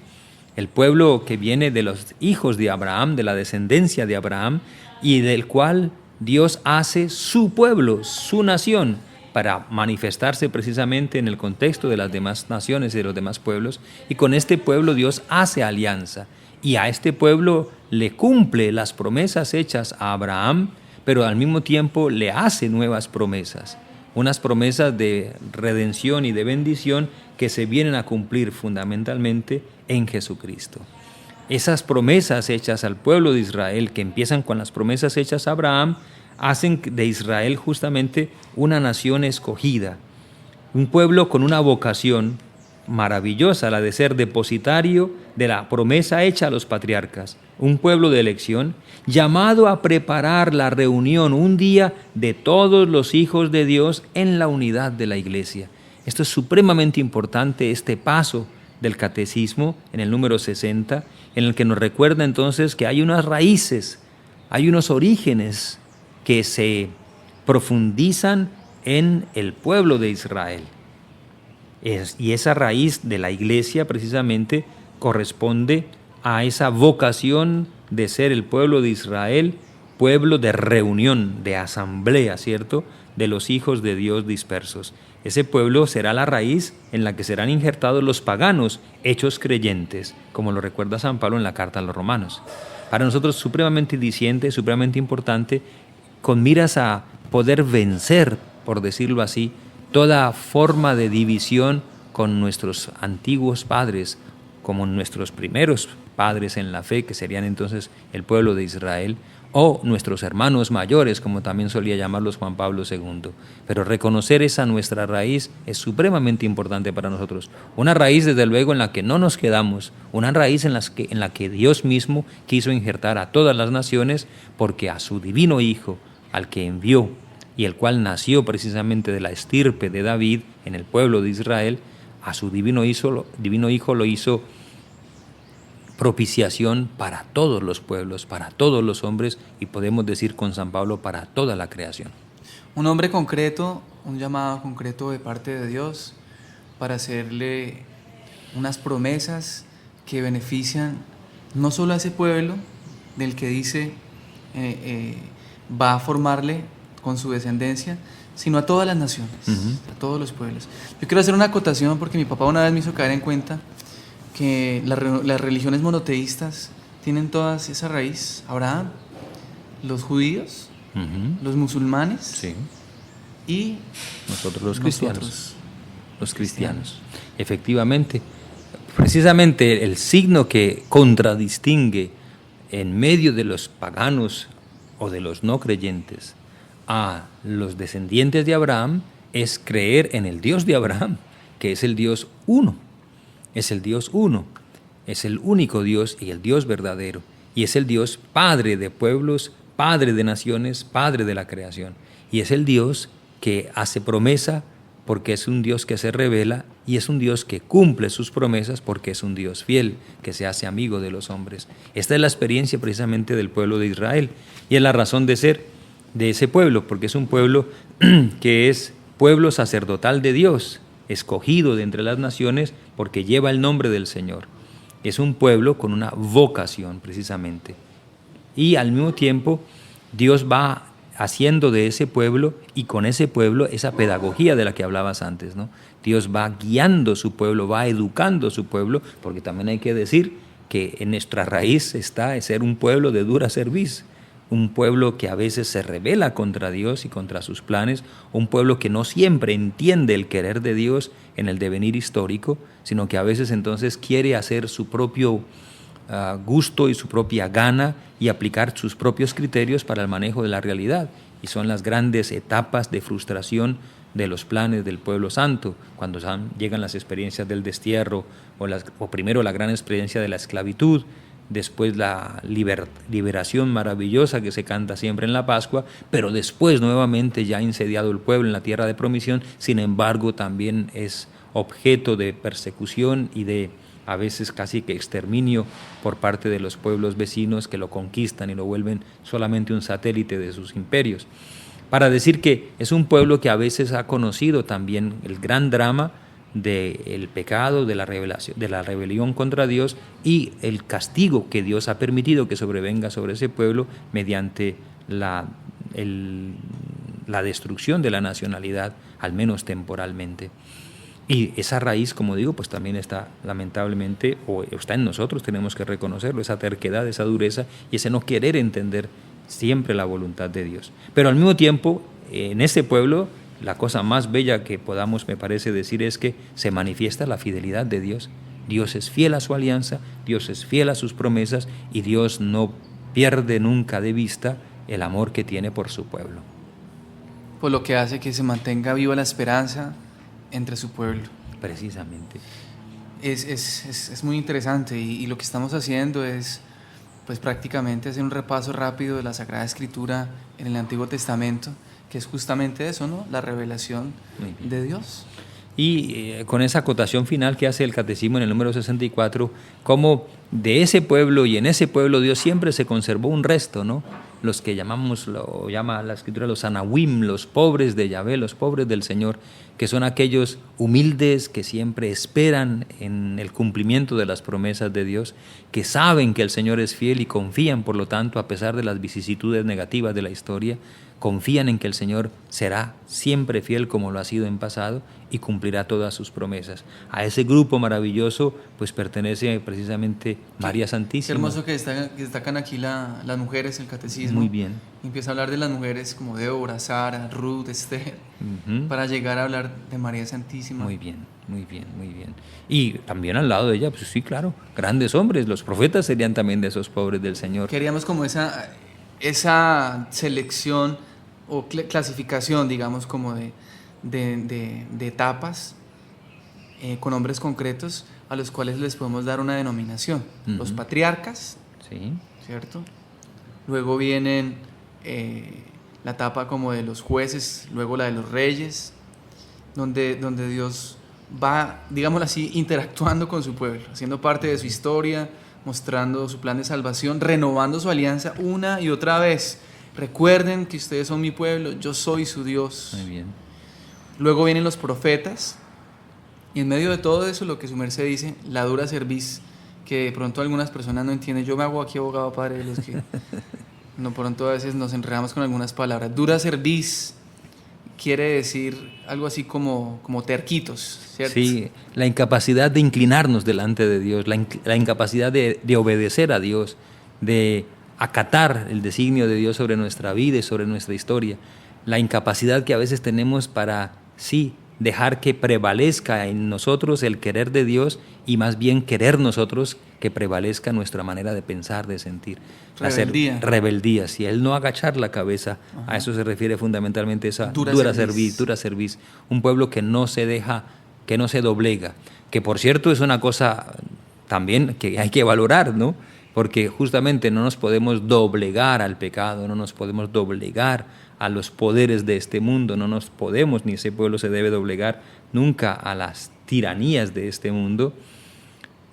el pueblo que viene de los hijos de Abraham, de la descendencia de Abraham, y del cual Dios hace su pueblo, su nación, para manifestarse precisamente en el contexto de las demás naciones y de los demás pueblos, y con este pueblo Dios hace alianza, y a este pueblo le cumple las promesas hechas a Abraham, pero al mismo tiempo le hace nuevas promesas, unas promesas de redención y de bendición que se vienen a cumplir fundamentalmente en Jesucristo. Esas promesas hechas al pueblo de Israel, que empiezan con las promesas hechas a Abraham, hacen de Israel justamente una nación escogida, un pueblo con una vocación maravillosa, la de ser depositario de la promesa hecha a los patriarcas, un pueblo de elección llamado a preparar la reunión un día de todos los hijos de Dios en la unidad de la Iglesia. Esto es supremamente importante, este paso del catecismo en el número 60, en el que nos recuerda entonces que hay unas raíces hay unos orígenes que se profundizan en el pueblo de Israel. Y esa raíz de la iglesia precisamente corresponde a esa vocación de ser el pueblo de Israel, pueblo de reunión, de asamblea, ¿cierto?, de los hijos de Dios dispersos. Ese pueblo será la raíz en la que serán injertados los paganos hechos creyentes, como lo recuerda San Pablo en la carta a los Romanos. Para nosotros supremamente diciente, supremamente importante, con miras a poder vencer, por decirlo así, toda forma de división con nuestros antiguos padres, como nuestros primeros padres en la fe, que serían entonces el pueblo de Israel, o nuestros hermanos mayores, como también solía llamarlos Juan Pablo II. Pero reconocer esa nuestra raíz es supremamente importante para nosotros. Una raíz, desde luego, en la que no nos quedamos, una raíz en la que Dios mismo quiso injertar a todas las naciones, porque a su divino Hijo, al que envió, y el cual nació precisamente de la estirpe de David en el pueblo de Israel, a su divino Hijo lo hizo propiciación para todos los pueblos, para todos los hombres, y podemos decir con San Pablo, para toda la creación. Un hombre concreto, un llamado concreto de parte de Dios para hacerle unas promesas que benefician no solo a ese pueblo del que dice va a formarle con su descendencia, sino a todas las naciones, a todos los pueblos. Yo quiero hacer una acotación porque mi papá una vez me hizo caer en cuenta que las religiones monoteístas tienen todas esa raíz. Abraham, los judíos, los musulmanes, sí, y nosotros los cristianos. Los cristianos. Efectivamente, precisamente el signo que contradistingue en medio de los paganos o de los no creyentes a los descendientes de Abraham es creer en el Dios de Abraham, que es el Dios uno. Es el Dios uno, es el único Dios y el Dios verdadero. Y es el Dios Padre de pueblos, Padre de naciones, Padre de la creación. Y es el Dios que hace promesa porque es un Dios que se revela, y es un Dios que cumple sus promesas porque es un Dios fiel, que se hace amigo de los hombres. Esta es la experiencia precisamente del pueblo de Israel y es la razón de ser de ese pueblo, porque es un pueblo que es pueblo sacerdotal de Dios, escogido de entre las naciones porque lleva el nombre del Señor. Es un pueblo con una vocación precisamente. Y al mismo tiempo Dios va haciendo de ese pueblo y con ese pueblo esa pedagogía de la que hablabas antes, ¿no? Dios va guiando su pueblo, va educando su pueblo, porque también hay que decir que en nuestra raíz está ser un pueblo de dura cerviz, un pueblo que a veces se rebela contra Dios y contra sus planes, un pueblo que no siempre entiende el querer de Dios en el devenir histórico, sino que a veces entonces quiere hacer su propio gusto y su propia gana y aplicar sus propios criterios para el manejo de la realidad. Y son las grandes etapas de frustración de los planes del pueblo santo, cuando llegan las experiencias del destierro, o primero la gran experiencia de la esclavitud, después la liberación maravillosa que se canta siempre en la Pascua, pero después nuevamente ya insediado el pueblo en la tierra de promisión, sin embargo también es objeto de persecución y de a veces casi que exterminio por parte de los pueblos vecinos que lo conquistan y lo vuelven solamente un satélite de sus imperios. Para decir que es un pueblo que a veces ha conocido también el gran drama del pecado, de la rebelión contra Dios y el castigo que Dios ha permitido que sobrevenga sobre ese pueblo mediante la destrucción de la nacionalidad, al menos temporalmente. Y esa raíz, como digo, pues también está lamentablemente, o está en nosotros, tenemos que reconocerlo, esa terquedad, esa dureza y ese no querer entender siempre la voluntad de Dios. Pero al mismo tiempo, en ese pueblo, la cosa más bella que podamos, me parece, decir es que se manifiesta la fidelidad de Dios. Dios es fiel a su alianza, Dios es fiel a sus promesas y Dios no pierde nunca de vista el amor que tiene por su pueblo. Por lo que hace que se mantenga viva la esperanza entre su pueblo. Precisamente. Es muy interesante y lo que estamos haciendo es pues prácticamente hacer un repaso rápido de la Sagrada Escritura en el Antiguo Testamento, que es justamente eso, ¿no? La revelación de Dios. Y con esa acotación final que hace el Catecismo en el número 64, como de ese pueblo y en ese pueblo Dios siempre se conservó un resto, ¿no? los que llama la Escritura los Anawim, los pobres de Yahvé, los pobres del Señor, que son aquellos humildes que siempre esperan en el cumplimiento de las promesas de Dios, que saben que el Señor es fiel y confían, por lo tanto, a pesar de las vicisitudes negativas de la historia, confían en que el Señor será siempre fiel como lo ha sido en pasado y cumplirá todas sus promesas. A ese grupo maravilloso pues pertenece precisamente María Santísima. Qué hermoso que destacan aquí las mujeres, el catecismo. Muy bien. Empieza a hablar de las mujeres como Débora, Sara, Ruth, Esther, para llegar a hablar de María Santísima. Muy bien, muy bien, muy bien. Y también al lado de ella, pues sí, claro, grandes hombres, los profetas serían también de esos pobres del Señor. Queríamos como esa selección o clasificación, digamos, como de etapas con nombres concretos a los cuales les podemos dar una denominación. Los patriarcas, sí, ¿cierto? Luego vienen la etapa como de los jueces, luego la de los reyes, donde Dios va, digámoslo así, interactuando con su pueblo, haciendo parte de su historia, mostrando su plan de salvación, renovando su alianza una y otra vez. Recuerden que ustedes son mi pueblo, yo soy su Dios. Muy bien. Luego vienen los profetas, y en medio de todo eso, lo que su merced dice, la dura cerviz, que de pronto algunas personas no entienden. Yo me hago aquí abogado, padre, de los que no, pronto a veces nos enredamos con algunas palabras. Dura cerviz quiere decir algo así como terquitos, ¿cierto? Sí, la incapacidad de inclinarnos delante de Dios, la incapacidad de obedecer a Dios, de acatar el designio de Dios sobre nuestra vida y sobre nuestra historia, la incapacidad que a veces tenemos para, sí, dejar que prevalezca en nosotros el querer de Dios y más bien querer nosotros que prevalezca nuestra manera de pensar, de sentir. Rebeldía, sí, el no agachar la cabeza. Ajá. A eso se refiere fundamentalmente esa dura cerviz. Un pueblo que no se deja, que no se doblega, que por cierto es una cosa también que hay que valorar, ¿no? Porque justamente no nos podemos doblegar al pecado, no nos podemos doblegar a los poderes de este mundo, no nos podemos, ni ese pueblo se debe doblegar nunca a las tiranías de este mundo,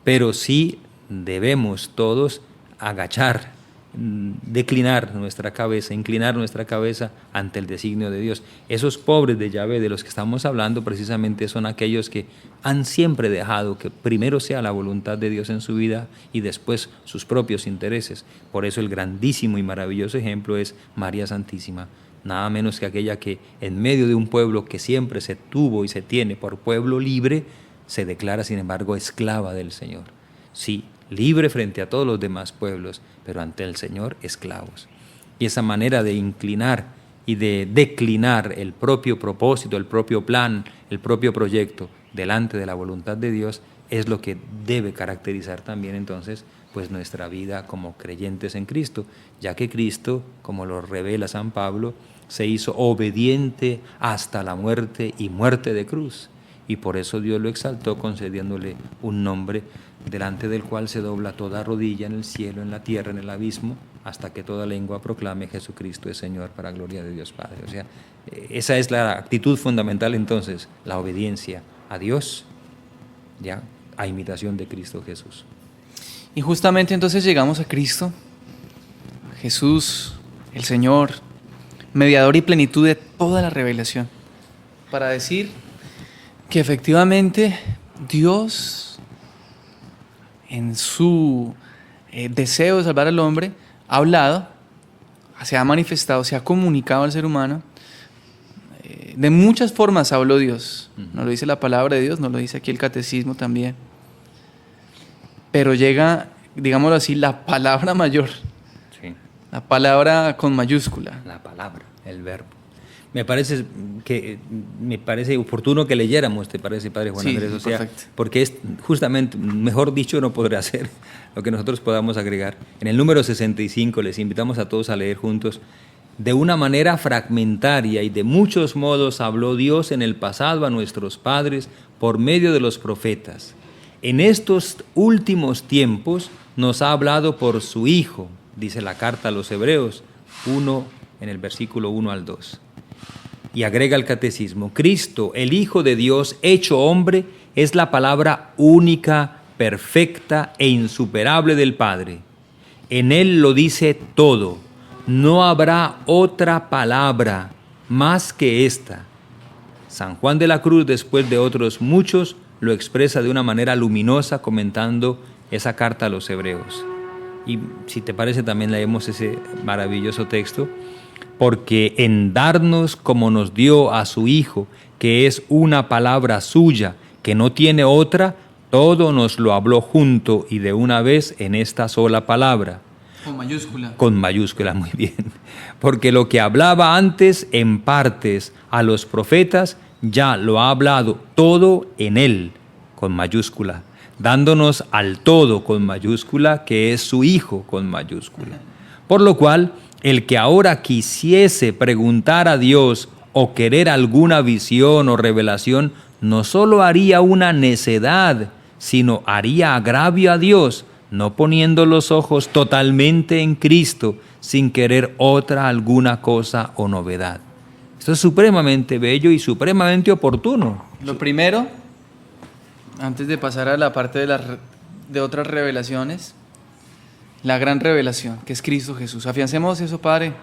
pero sí debemos todos agachar, declinar nuestra cabeza, inclinar nuestra cabeza ante el designio de Dios. Esos pobres de Yahvé de los que estamos hablando precisamente son aquellos que han siempre dejado que primero sea la voluntad de Dios en su vida y después sus propios intereses. Por eso el grandísimo y maravilloso ejemplo es María Santísima, nada menos que aquella que en medio de un pueblo que siempre se tuvo y se tiene por pueblo libre, se declara sin embargo esclava del Señor. Sí, libre frente a todos los demás pueblos, pero ante el Señor esclavos. Y esa manera de inclinar y de declinar el propio propósito, el propio plan, el propio proyecto delante de la voluntad de Dios es lo que debe caracterizar también entonces pues nuestra vida como creyentes en Cristo, ya que Cristo, como lo revela San Pablo, se hizo obediente hasta la muerte y muerte de cruz. Y por eso Dios lo exaltó concediéndole un nombre delante del cual se dobla toda rodilla en el cielo, en la tierra, en el abismo, hasta que toda lengua proclame Jesucristo es Señor para gloria de Dios Padre. O sea, esa es la actitud fundamental entonces, la obediencia a Dios, ya, a imitación de Cristo Jesús. Y justamente entonces llegamos a Cristo, Jesús, el Señor, mediador y plenitud de toda la revelación, para decir que efectivamente Dios, en su deseo de salvar al hombre, ha hablado, se ha manifestado, se ha comunicado al ser humano. De muchas formas habló Dios. Nos lo dice la palabra de Dios, nos lo dice aquí el catecismo también. Pero llega, digámoslo así, la palabra mayor. Sí. La palabra con mayúscula. La palabra, el verbo. Me parece oportuno que leyéramos, ¿te parece, Padre Juan Andrés? O sea, perfecto. Porque es justamente, mejor dicho, no podrá ser lo que nosotros podamos agregar. En el número 65 les invitamos a todos a leer juntos. De una manera fragmentaria y de muchos modos habló Dios en el pasado a nuestros padres por medio de los profetas. En estos últimos tiempos nos ha hablado por su Hijo, dice la carta a los Hebreos 1, en el versículo 1 al 2. Y agrega el catecismo, Cristo, el Hijo de Dios, hecho hombre, es la palabra única, perfecta e insuperable del Padre. En Él lo dice todo. no habrá otra palabra más que esta. San Juan de la Cruz, después de otros muchos, lo expresa de una manera luminosa comentando esa carta a los hebreos. Y si te parece también leemos ese maravilloso texto. Porque en darnos como nos dio a su Hijo, que es una palabra suya, que no tiene otra, todo nos lo habló junto y de una vez en esta sola palabra. Con mayúscula. Con mayúscula, muy bien. Porque lo que hablaba antes en partes a los profetas, ya lo ha hablado todo en él, con mayúscula, dándonos al todo con mayúscula, que es su Hijo con mayúscula. Por lo cual, el que ahora quisiese preguntar a Dios o querer alguna visión o revelación, no solo haría una necedad, sino haría agravio a Dios, no poniendo los ojos totalmente en Cristo, sin querer otra alguna cosa o novedad. Esto es supremamente bello y supremamente oportuno. Lo primero, antes de pasar a la parte de otras revelaciones, la gran revelación, que es Cristo Jesús. Afiancemos eso, Padre.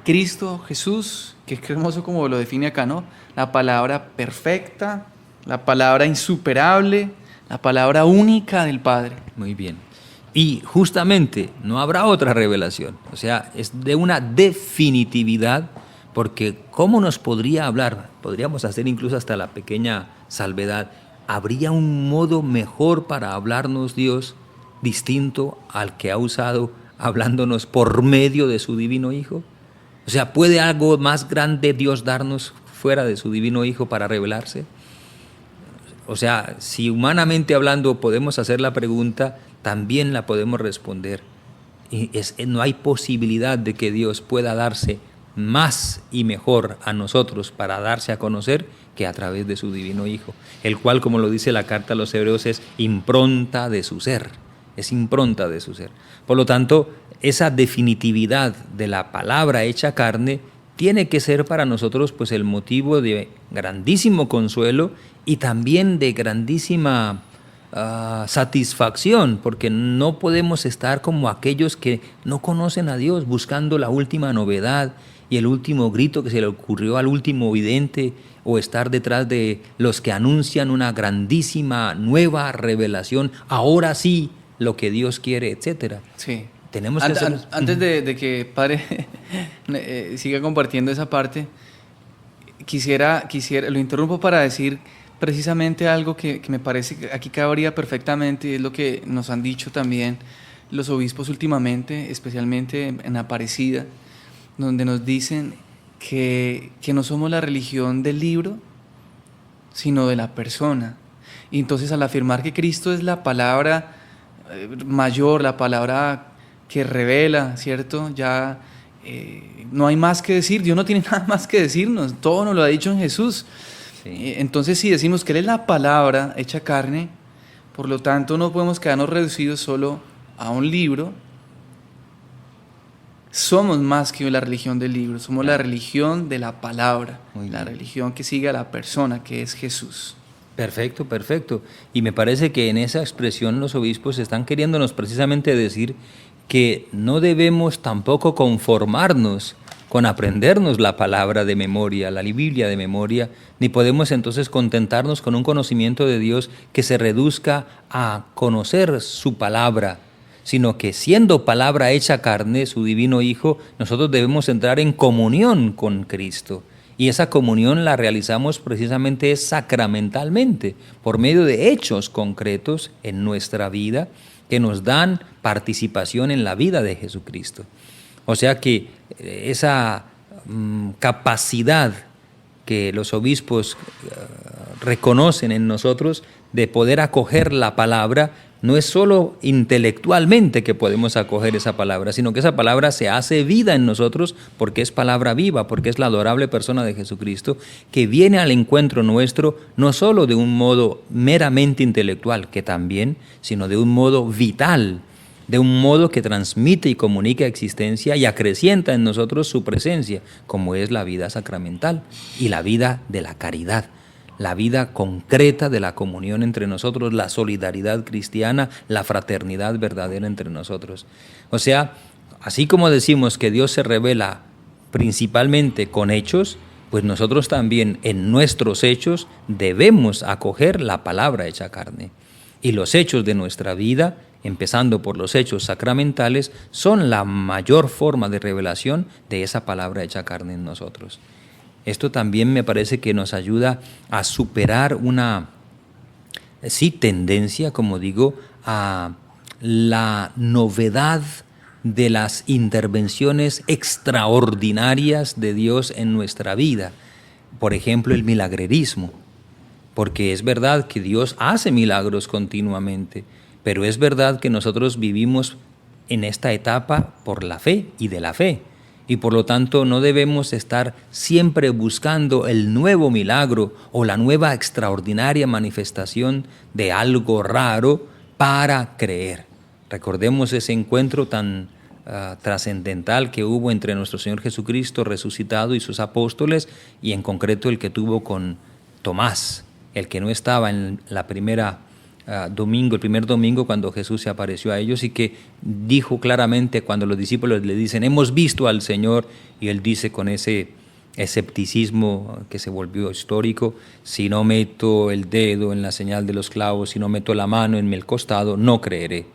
Cristo Jesús, que es hermoso como lo define acá, ¿no? La palabra perfecta, la palabra insuperable, la palabra única del Padre. Muy bien. Y justamente no habrá otra revelación. O sea, es de una definitividad, porque ¿cómo nos podría hablar? Podríamos hacer incluso hasta la pequeña salvedad. ¿Habría un modo mejor para hablarnos Dios, distinto al que ha usado hablándonos por medio de su divino Hijo? O sea, ¿puede algo más grande Dios darnos fuera de su divino Hijo para revelarse? O sea, si humanamente hablando podemos hacer la pregunta, también la podemos responder. Y no hay posibilidad de que Dios pueda darse más y mejor a nosotros para darse a conocer que a través de su divino Hijo, el cual, como lo dice la carta a los hebreos, es impronta de su ser. Es impronta de su ser. Por lo tanto, esa definitividad de la palabra hecha carne tiene que ser para nosotros pues el motivo de grandísimo consuelo y también de grandísima satisfacción, porque no podemos estar como aquellos que no conocen a Dios buscando la última novedad y el último grito que se le ocurrió al último vidente, o estar detrás de los que anuncian una grandísima nueva revelación, ahora sí, lo que Dios quiere, etcétera. Sí. Tenemos que hacer... Antes de que Padre siga compartiendo esa parte, quisiera, lo interrumpo para decir precisamente algo que me parece que aquí cabría perfectamente, y es lo que nos han dicho también los obispos últimamente, especialmente en Aparecida, donde nos dicen que no somos la religión del libro, sino de la persona. Y entonces, al afirmar que Cristo es la palabra mayor, la palabra que revela, ¿cierto? Ya no hay más que decir, Dios no tiene nada más que decirnos, todo nos lo ha dicho en Jesús. Sí. Entonces, si decimos que Él es la palabra hecha carne, por lo tanto no podemos quedarnos reducidos solo a un libro. Somos más que la religión del libro, somos la religión de la palabra, la religión que sigue a la persona, que es Jesús. Perfecto, perfecto. Y me parece que en esa expresión los obispos están queriéndonos precisamente decir que no debemos tampoco conformarnos con aprendernos la palabra de memoria, la Biblia de memoria, ni podemos entonces contentarnos con un conocimiento de Dios que se reduzca a conocer su palabra, sino que siendo palabra hecha carne, su divino Hijo, nosotros debemos entrar en comunión con Cristo. Y esa comunión la realizamos precisamente sacramentalmente, por medio de hechos concretos en nuestra vida que nos dan participación en la vida de Jesucristo. O sea que esa capacidad que los obispos reconocen en nosotros de poder acoger la palabra, no es solo intelectualmente que podemos acoger esa palabra, sino que esa palabra se hace vida en nosotros porque es palabra viva, porque es la adorable persona de Jesucristo que viene al encuentro nuestro no solo de un modo meramente intelectual, que también, sino de un modo vital, de un modo que transmite y comunica existencia y acrecienta en nosotros su presencia, como es la vida sacramental y la vida de la caridad. La vida concreta de la comunión entre nosotros, la solidaridad cristiana, la fraternidad verdadera entre nosotros. O sea, así como decimos que Dios se revela principalmente con hechos, pues nosotros también en nuestros hechos debemos acoger la palabra hecha carne. Y los hechos de nuestra vida, empezando por los hechos sacramentales, son la mayor forma de revelación de esa palabra hecha carne en nosotros. Esto también me parece que nos ayuda a superar una tendencia, como digo, a la novedad de las intervenciones extraordinarias de Dios en nuestra vida. Por ejemplo, el milagrerismo. Porque es verdad que Dios hace milagros continuamente, pero es verdad que nosotros vivimos en esta etapa por la fe y de la fe. Y por lo tanto no debemos estar siempre buscando el nuevo milagro o la nueva extraordinaria manifestación de algo raro para creer. Recordemos ese encuentro tan trascendental que hubo entre nuestro Señor Jesucristo resucitado y sus apóstoles, y en concreto el que tuvo con Tomás, el que no estaba en el primer domingo cuando Jesús se apareció a ellos, y que dijo claramente cuando los discípulos le dicen: hemos visto al Señor, y él dice con ese escepticismo que se volvió histórico: si no meto el dedo en la señal de los clavos, si no meto la mano en el costado, no creeré.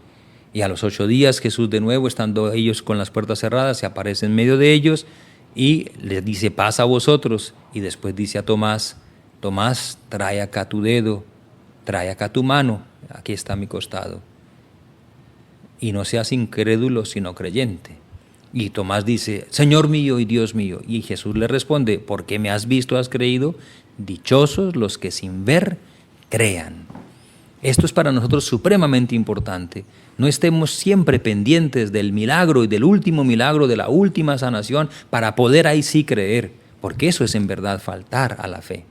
Y a los 8 días Jesús, de nuevo, estando ellos con las puertas cerradas, se aparece en medio de ellos y les dice: pasa a vosotros. Y después dice a Tomás: Tomás, trae acá tu dedo, trae acá tu mano, aquí está mi costado. Y no seas incrédulo, sino creyente. Y Tomás dice: Señor mío y Dios mío. Y Jesús le responde: ¿por qué me has visto, has creído? Dichosos los que sin ver crean. Esto es para nosotros supremamente importante. No estemos siempre pendientes del milagro y del último milagro, de la última sanación, para poder ahí sí creer, porque eso es en verdad faltar a la fe.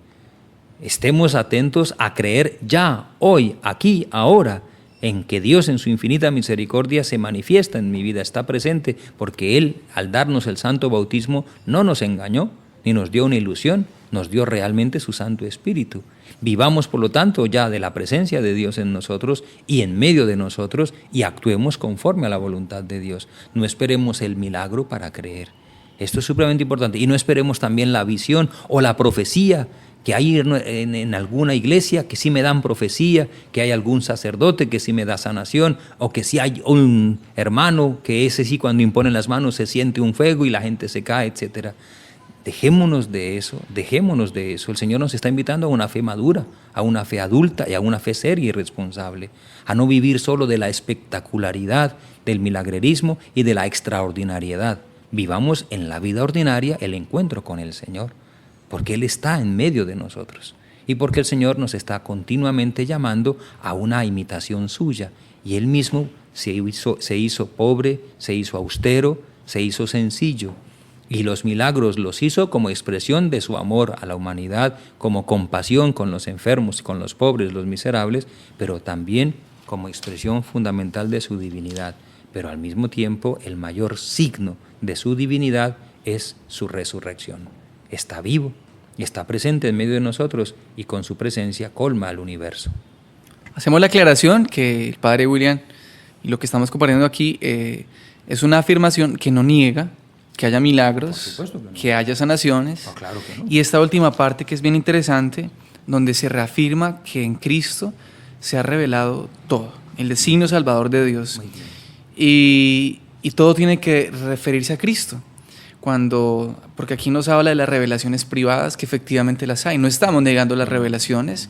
Estemos atentos a creer ya, hoy, aquí, ahora, en que Dios en su infinita misericordia se manifiesta en mi vida, está presente, porque Él, al darnos el santo bautismo, no nos engañó, ni nos dio una ilusión, nos dio realmente su Santo Espíritu. Vivamos, por lo tanto, ya de la presencia de Dios en nosotros y en medio de nosotros, y actuemos conforme a la voluntad de Dios. No esperemos el milagro para creer. Esto es supremamente importante. Y no esperemos también la visión o la profecía, que hay en alguna iglesia que sí me dan profecía, que hay algún sacerdote que sí me da sanación, o que sí hay un hermano que ese sí, cuando imponen las manos se siente un fuego y la gente se cae, etc. Dejémonos de eso. El Señor nos está invitando a una fe madura, a una fe adulta y a una fe seria y responsable, a no vivir solo de la espectacularidad, del milagrerismo y de la extraordinariedad. Vivamos en la vida ordinaria el encuentro con el Señor, porque Él está en medio de nosotros y porque el Señor nos está continuamente llamando a una imitación suya, y Él mismo se hizo pobre, se hizo austero, se hizo sencillo, y los milagros los hizo como expresión de su amor a la humanidad, como compasión con los enfermos, con los pobres, los miserables, pero también como expresión fundamental de su divinidad. Pero al mismo tiempo el mayor signo de su divinidad es su resurrección. Está vivo y está presente en medio de nosotros, y con su presencia colma al universo. Hacemos la aclaración que el Padre William y lo que estamos compartiendo aquí es una afirmación que no niega que haya milagros, que haya sanaciones. No, claro que no. Y esta última parte, que es bien interesante, donde se reafirma que en Cristo se ha revelado todo, el designio salvador de Dios. Muy bien. Y todo tiene que referirse a Cristo. Porque aquí nos habla de las revelaciones privadas, que efectivamente las hay. No estamos negando las revelaciones,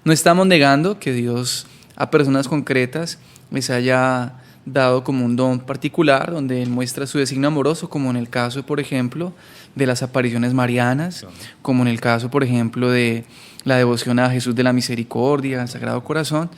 no estamos negando que Dios a personas concretas les haya dado como un don particular, donde Él muestra su designio amoroso, como en el caso, por ejemplo, de las apariciones marianas, como en el caso, por ejemplo, de la devoción a Jesús de la Misericordia, al Sagrado Corazón,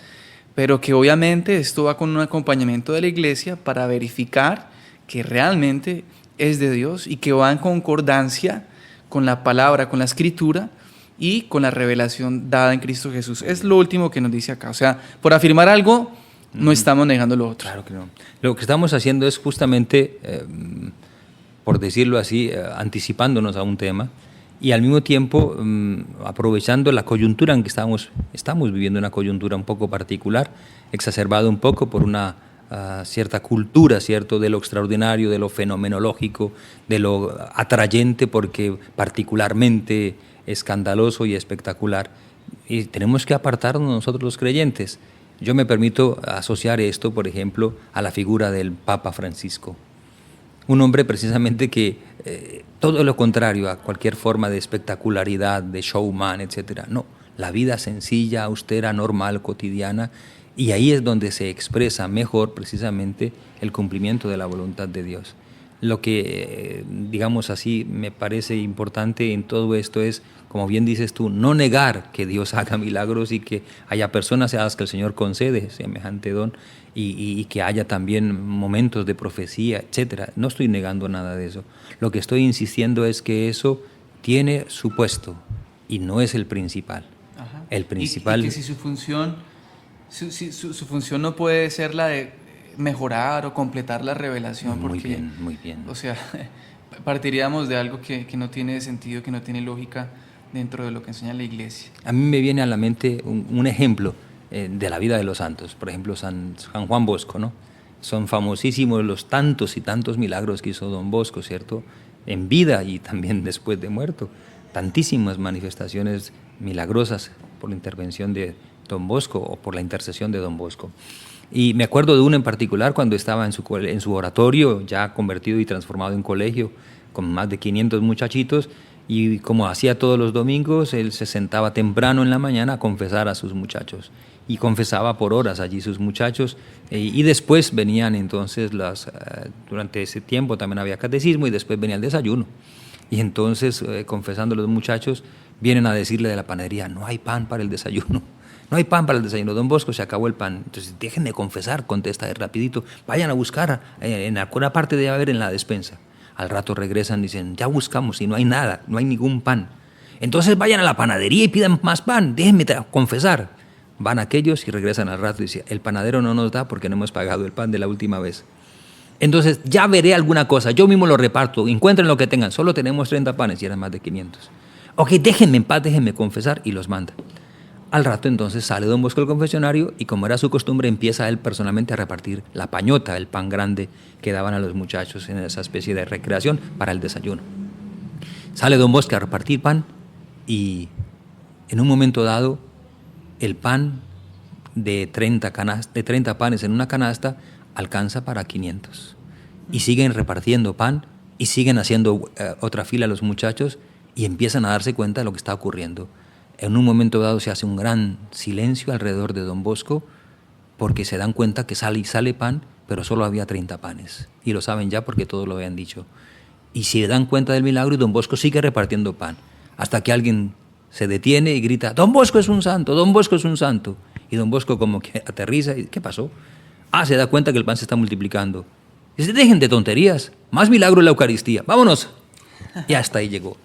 pero que obviamente esto va con un acompañamiento de la Iglesia para verificar que realmente es de Dios y que va en concordancia con la palabra, con la Escritura y con la revelación dada en Cristo Jesús. Es lo último que nos dice acá. O sea, por afirmar algo, no estamos negando lo otro. Claro que no. Lo que estamos haciendo es justamente, por decirlo así, anticipándonos a un tema, y al mismo tiempo aprovechando la coyuntura en que estamos viviendo, una coyuntura un poco particular, exacerbada un poco por una cierta cultura, ¿cierto?, de lo extraordinario, de lo fenomenológico, de lo atrayente, porque particularmente escandaloso y espectacular. Y tenemos que apartarnos nosotros los creyentes. Yo me permito asociar esto, por ejemplo, a la figura del Papa Francisco. Un hombre precisamente que todo lo contrario a cualquier forma de espectacularidad, de showman, etc. No, la vida sencilla, austera, normal, cotidiana, y ahí es donde se expresa mejor precisamente el cumplimiento de la voluntad de Dios. Lo que, digamos así, me parece importante en todo esto es, como bien dices tú, no negar que Dios haga milagros y que haya personas a las que el Señor concede semejante don y que haya también momentos de profecía, etc. No estoy negando nada de eso. Lo que estoy insistiendo es que eso tiene su puesto y no es el principal. Ajá. El principal... Y que si su función no puede ser la de mejorar o completar la revelación. Muy porque, bien, muy bien. O sea, partiríamos de algo que no tiene sentido, que no tiene lógica dentro de lo que enseña la Iglesia. A mí me viene a la mente un ejemplo de la vida de los santos. Por ejemplo, San Juan Bosco, ¿no? Son famosísimos los tantos y tantos milagros que hizo don Bosco, ¿cierto?, en vida y también después de muerto. Tantísimas manifestaciones milagrosas por la intervención de don Bosco o por la intercesión de don Bosco. Y me acuerdo de uno en particular cuando estaba en su oratorio, ya convertido y transformado en colegio, con más de 500 muchachitos, y como hacía todos los domingos, él se sentaba temprano en la mañana a confesar a sus muchachos. Y confesaba por horas allí sus muchachos, y después venían entonces durante ese tiempo también había catecismo y después venía el desayuno. Y entonces, confesando los muchachos, vienen a decirle de la panadería: no hay pan para el desayuno. No hay pan para el desayuno, don Bosco, se acabó el pan. Entonces, déjenme confesar, contesta él rapidito. Vayan a buscar, en alguna parte debe haber en la despensa. Al rato regresan y dicen: ya buscamos y no hay nada, no hay ningún pan. Entonces vayan a la panadería y pidan más pan, déjenme confesar. Van aquellos y regresan al rato y dicen: el panadero no nos da porque no hemos pagado el pan de la última vez. Entonces ya veré alguna cosa, yo mismo lo reparto, encuentren lo que tengan, solo tenemos 30 panes y eran más de 500. Ok, déjenme en paz, déjenme confesar, y los manda. Al rato entonces sale don Bosco del confesionario y, como era su costumbre, empieza él personalmente a repartir la pañota, el pan grande que daban a los muchachos en esa especie de recreación para el desayuno. Sale don Bosco a repartir pan y en un momento dado el pan de 30 panes en una canasta alcanza para 500. Y siguen repartiendo pan y siguen haciendo otra fila los muchachos y empiezan a darse cuenta de lo que está ocurriendo. En un momento dado se hace un gran silencio alrededor de don Bosco porque se dan cuenta que sale pan, pero solo había 30 panes. Y lo saben ya porque todos lo habían dicho. Y se dan cuenta del milagro y don Bosco sigue repartiendo pan. Hasta que alguien se detiene y grita: don Bosco es un santo, don Bosco es un santo. Y don Bosco como que aterriza y ¿qué pasó? Se da cuenta que el pan se está multiplicando. Dice: dejen de tonterías, más milagro en la Eucaristía, vámonos. Y hasta ahí llegó.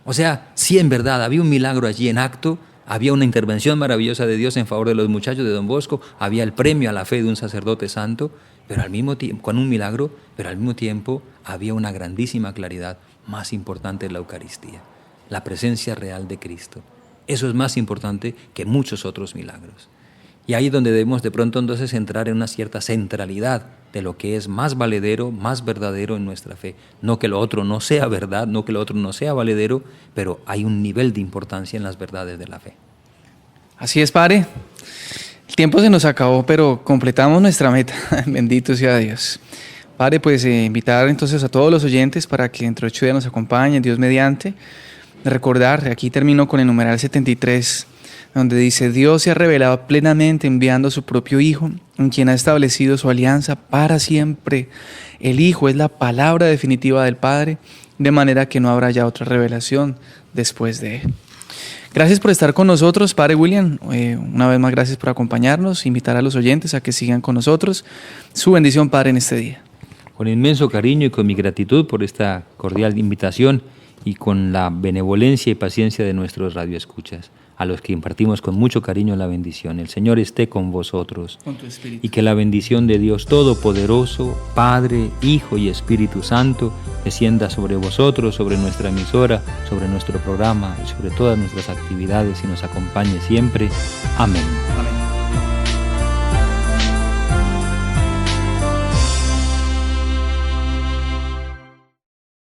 O sea, sí, en verdad, había un milagro allí en acto, había una intervención maravillosa de Dios en favor de los muchachos de don Bosco, había el premio a la fe de un sacerdote santo, pero al mismo tiempo, con un milagro, pero al mismo tiempo había una grandísima claridad. Más importante es la Eucaristía, la presencia real de Cristo. Eso es más importante que muchos otros milagros. Y ahí es donde debemos de pronto entonces entrar en una cierta centralidad de lo que es más valedero, más verdadero en nuestra fe. No que lo otro no sea verdad, no que lo otro no sea valedero, pero hay un nivel de importancia en las verdades de la fe. Así es, Padre. El tiempo se nos acabó, pero completamos nuestra meta. Bendito sea Dios. Padre, pues invitar entonces a todos los oyentes para que dentro de 8 días nos acompañen, Dios mediante. Recordar, aquí termino con el numeral 73, donde dice: Dios se ha revelado plenamente enviando a su propio Hijo, en quien ha establecido su alianza para siempre. El Hijo es la palabra definitiva del Padre, de manera que no habrá ya otra revelación después de él. Gracias por estar con nosotros, Padre William. Una vez más, gracias por acompañarnos, invitar a los oyentes a que sigan con nosotros. Su bendición, Padre, en este día. Con inmenso cariño y con mi gratitud por esta cordial invitación y con la benevolencia y paciencia de nuestros radioescuchas, a los que impartimos con mucho cariño la bendición. El Señor esté con vosotros. Con tu espíritu. Y que la bendición de Dios Todopoderoso, Padre, Hijo y Espíritu Santo, descienda sobre vosotros, sobre nuestra emisora, sobre nuestro programa y sobre todas nuestras actividades y nos acompañe siempre. Amén. Amén.